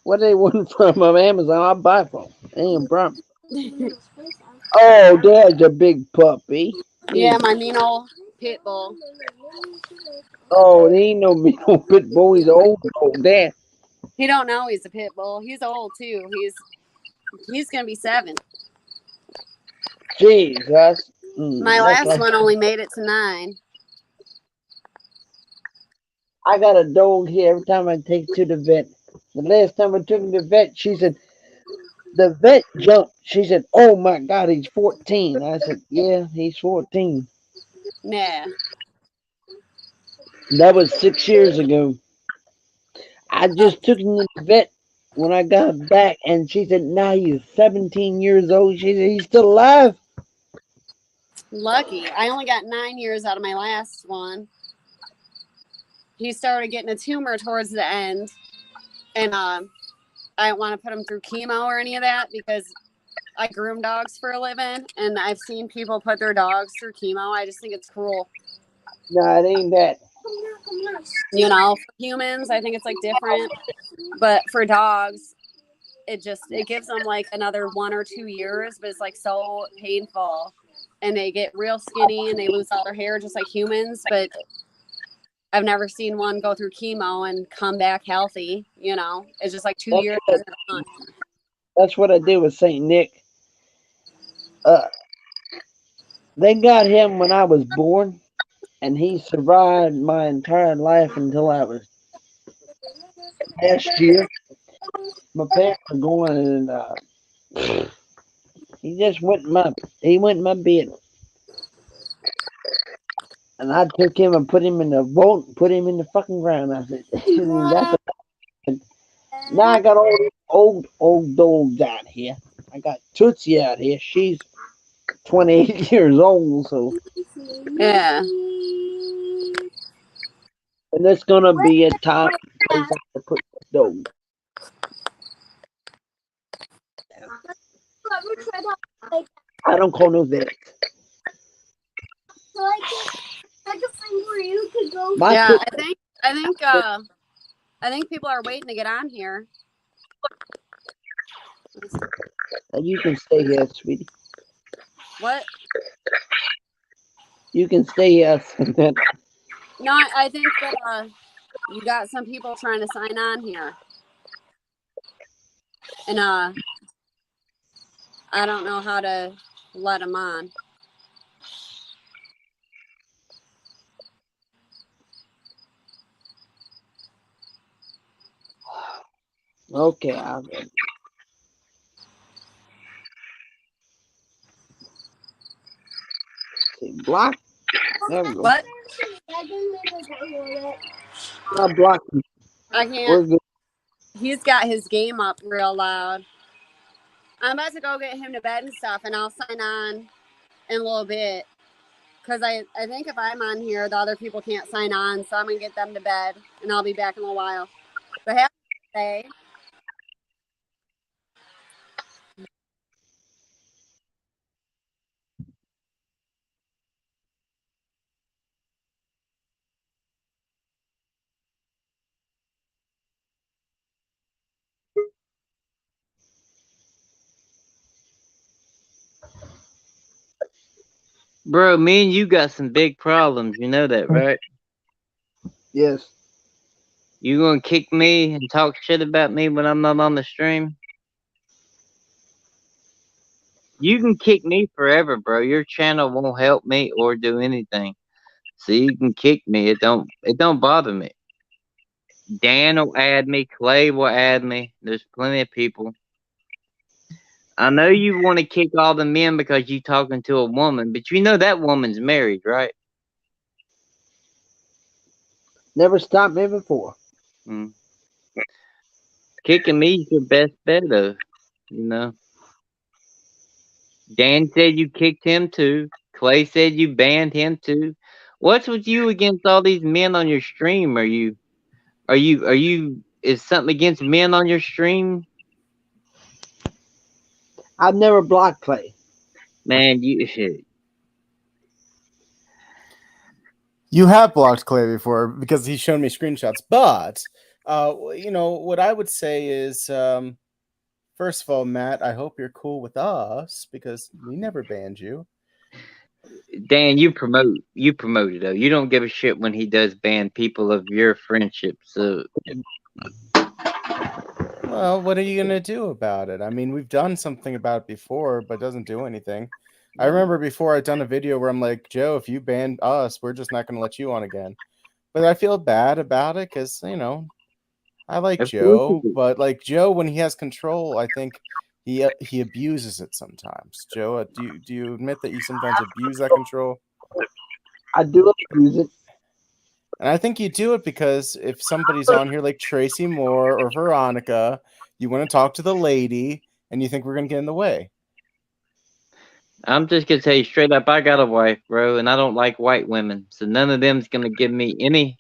What they want from Amazon, I'll buy it for him. Ain't no problem. Oh, there's a big puppy. Yeah, my mean old pit bull. Oh, he ain't no big old pit bull. He's old dad. He don't know he's a pit bull. He's old too. He's gonna be 7. Jesus. My That's last like, one only made it to 9. I got a dog here every time I take it to the vet. The last time I took him to the vet, she said, the vet jumped. She said, oh my God, he's 14. I said, yeah, he's 14. Nah. That was 6 years ago. I just took him to the vet when I got back, and she said, now he's 17 years old. She said, he's still alive. Lucky. I only got 9 years out of my last one. He started getting a tumor towards the end, and I didn't want to put him through chemo or any of that because I groom dogs for a living, and I've seen people put their dogs through chemo. I just think it's cruel. No, it ain't that. You know, for humans, I think it's like different, but for dogs, it gives them like another 1 or 2 years, but it's like so painful, and they get real skinny and they lose all their hair just like humans. But I've never seen one go through chemo and come back healthy. You know, it's just like 2 That's years. that's what I did with Saint Nick. Uh, they got him when I was born, and he survived my entire life until I was last year. My parents were going, and he just went in my bed, and I took him and put him in the vault, and put him in the fucking ground. I said, that's now I got all these old dogs out here. I got Tootsie out here. She's 28 years old, so Yeah. and there's gonna be a time place I have to put this dog. I don't call no vet. Like a thing where you could go. My Yeah, toot- I think people are waiting to get on here. you can stay here, sweetie. What? You can stay here. No, I think that you got some people trying to sign on here, and I don't know how to let them on. Okay, I'll go. See, block. There we go. What? I blocked him. I We're can't. good. He's got his game up real loud. I'm about to go get him to bed and stuff, and I'll sign on in a little bit. Because I think if I'm on here, the other people can't sign on, so I'm going to get them to bed, and I'll be back in a little while. But happy birthday. Bro, me and you got some big problems. You know that, right? Yes. You gonna kick me and talk shit about me when I'm not on the stream? You can kick me forever, bro. Your channel won't help me or do anything. So you can kick me. It don't bother me. Dan will add me. Clay will add me. There's plenty of people. I know you want to kick all the men because you talking to a woman, but you know that woman's married, right? Never stopped me before. Mm. Kicking me's your best bet, though. You know. Dan said you kicked him too. Clay said you banned him too. What's with you against all these men on your stream? Are you is something against men on your stream? I've never blocked Clay. Man, you shit. You have blocked Clay before because he's shown me screenshots. But what I would say is, first of all, Matt, I hope you're cool with us because we never banned you. Dan, you promote it though. You don't give a shit when he does ban people of your friendship. So Well, what are you gonna do about it? I mean, we've done something about it before, but it doesn't do anything. I remember before I'd done a video where I'm like, Joe, if you ban us, we're just not gonna let you on again. But I feel bad about it because I like of course you Joe, do. but like Joe, when he has control, I think he abuses it sometimes. Joe, do you admit that you sometimes abuse that control? I do abuse it. And I think you do it because if somebody's on here like Tracy Moore or Veronica, you want to talk to the lady, and you think we're gonna get in the way. I'm just gonna tell you straight up, I got a wife, bro, and I don't like white women. So none of them's gonna give me any.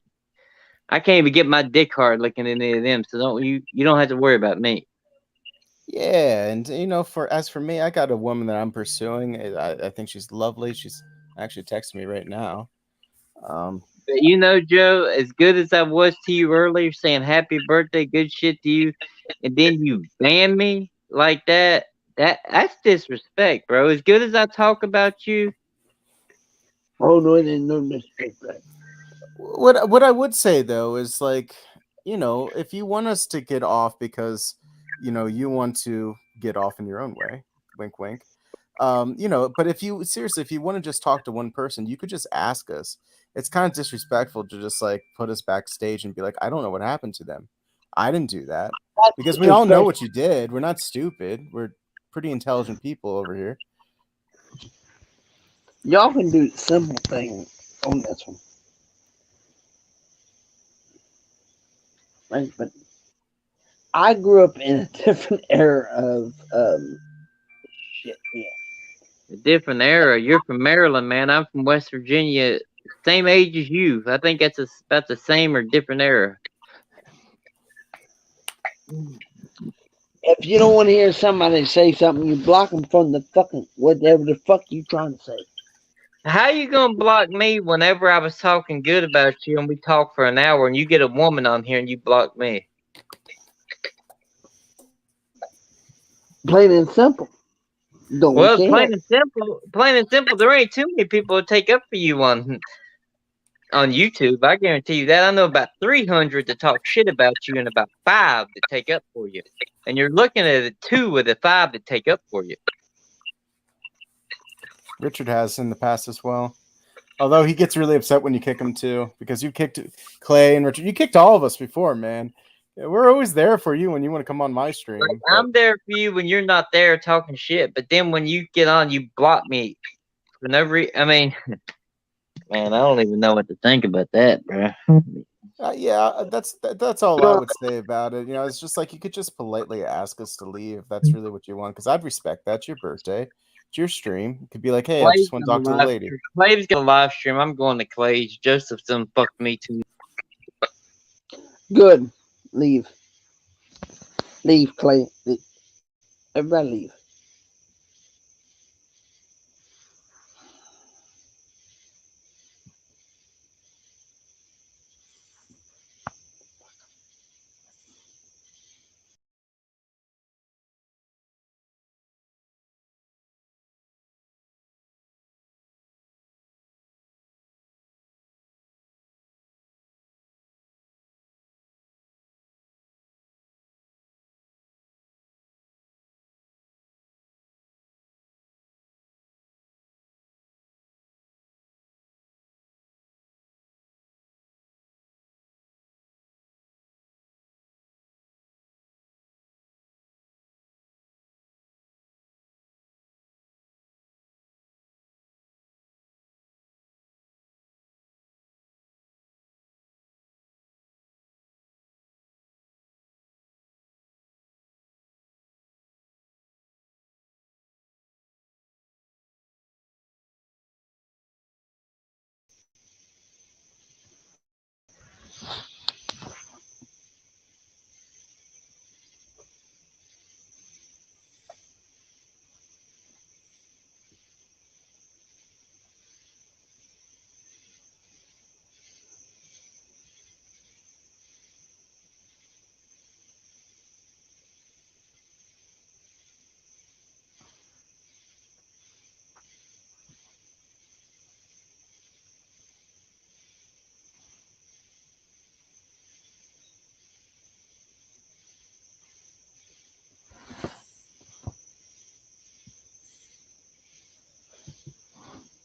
I can't even get my dick hard looking at any of them. So you don't have to worry about me. Yeah, and for me, I got a woman that I'm pursuing. I think she's lovely. She's actually texting me right now. Um, But Joe, as good as I was to you earlier, saying happy birthday, good shit to you, and then you ban me like that. That's disrespect, bro. As good as I talk about you, Oh no, it ain't no disrespect. what I would say though is like, if you want us to get off because you want to get off in your own way, wink wink. But if you want to just talk to one person, you could just ask us. It's kind of disrespectful to just like put us backstage and be like, I don't know what happened to them. I didn't do that. That's Because we all know disrespectful. what you did. We're not stupid. We're pretty intelligent people over here. Y'all can do the simple thing on this one. Right? But I grew up in a different era of shit. Yeah. a different era. You're from Maryland, man. I'm from West Virginia. Same age as you. I think about the same or different era. If you don't want to hear somebody say something, you block them from the fucking whatever the fuck you trying to say. How you gonna block me whenever I was talking good about you and we talk for an hour and you get a woman on here and you block me? Plain and simple. Don't Well, care. plain and simple. There ain't too many people to take up for you on YouTube. I guarantee you that. I know about 300 to talk shit about you and about 5 to take up for you. And you're looking at a 2 with a 5 to take up for you. Richard has in the past as well. Although he gets really upset when you kick him too, because you kicked Clay and Richard. You kicked all of us before, man. Yeah, we're always there for you when you want to come on my Like, stream. But I'm there for you when you're not there talking shit, but then when you get on, you block me for no reason. I mean, man, I don't even know what to think about that, bro. yeah, that's all I would say about it. It's just like you could just politely ask us to leave if that's really what you want, because I'd respect that. It's your birthday, it's your stream. You could be like, hey, I Clay's just want to gonna talk to the live lady. stream. Clay's gonna live stream. I'm going to Clay's. Joseph's done fucked me too. Good. Leave. Leave, Clay. Leave. Everybody leave.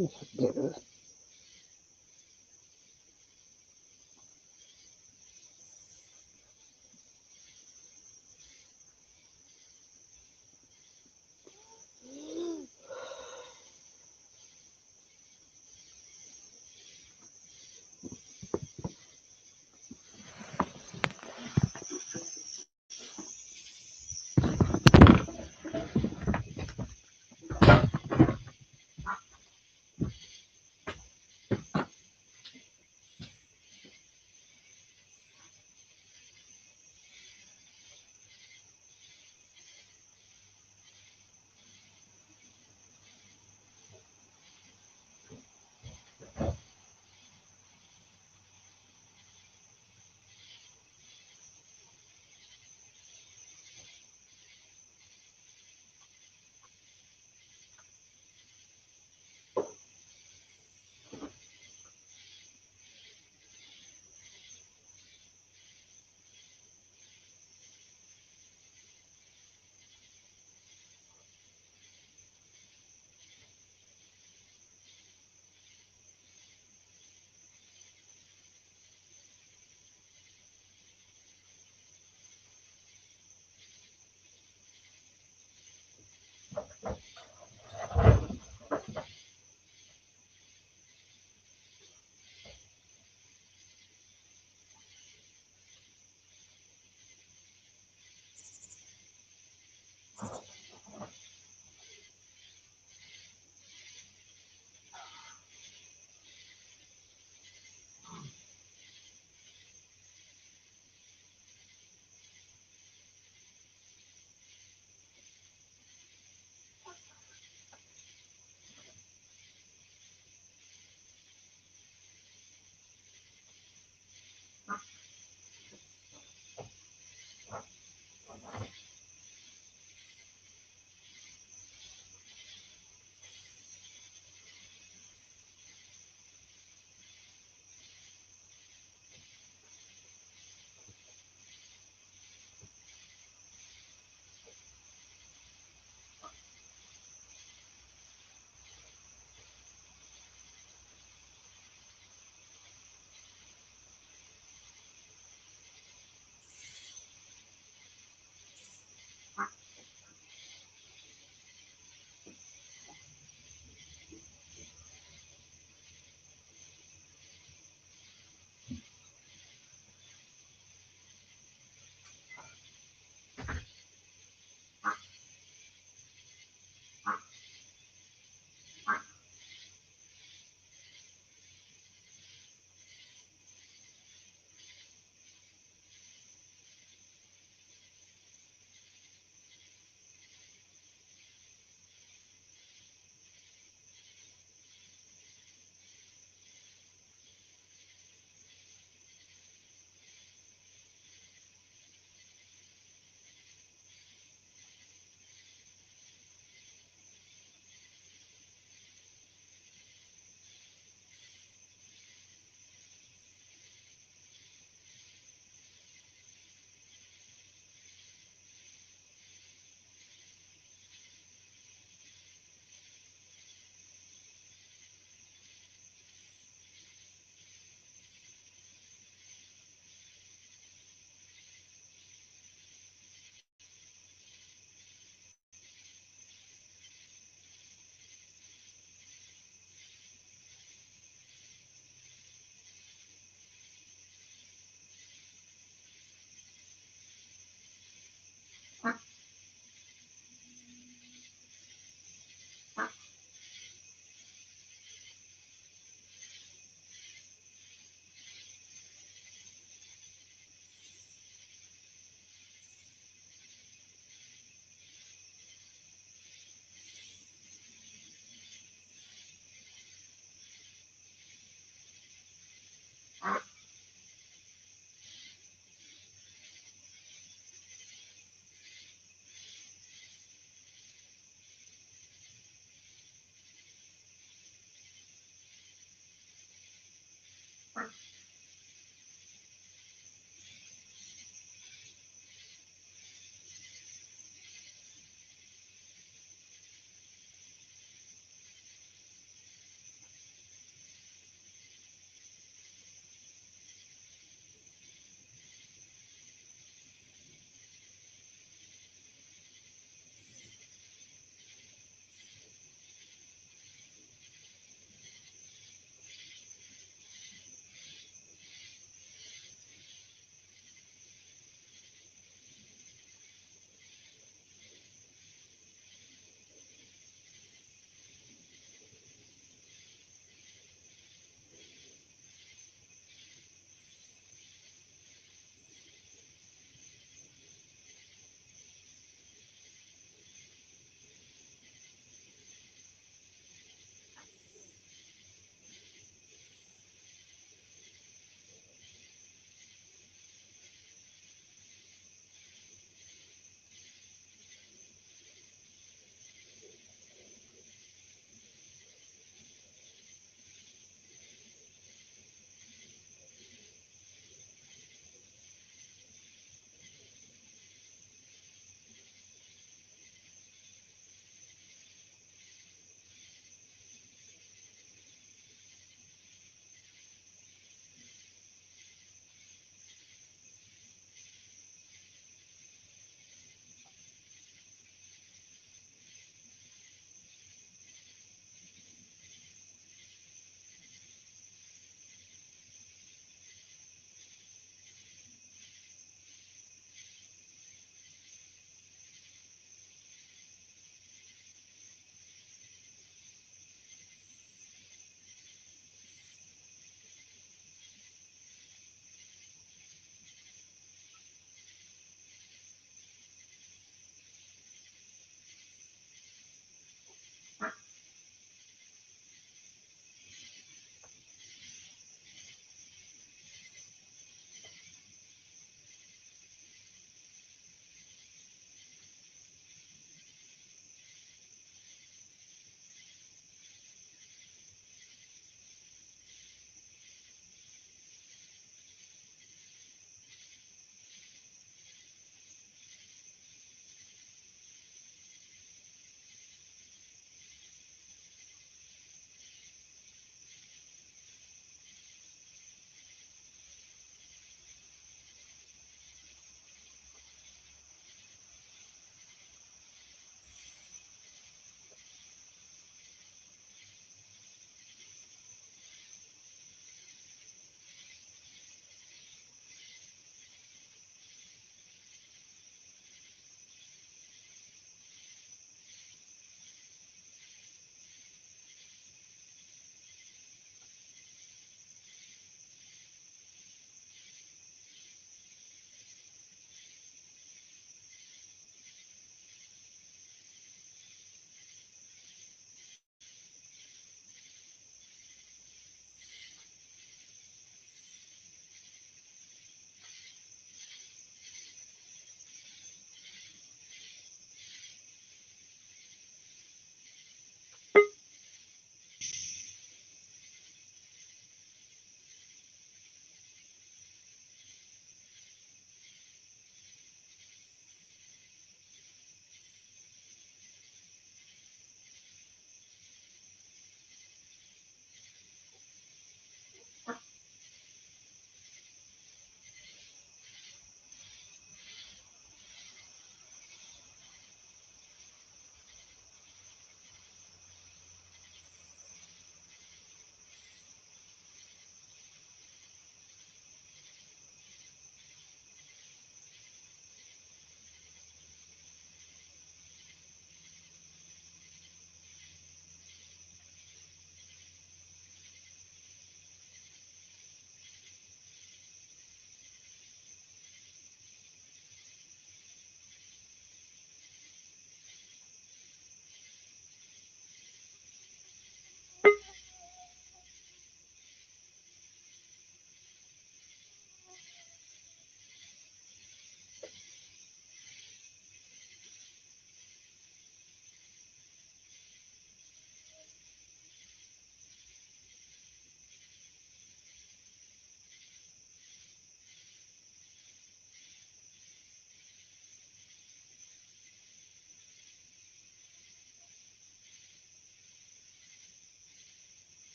Yeah.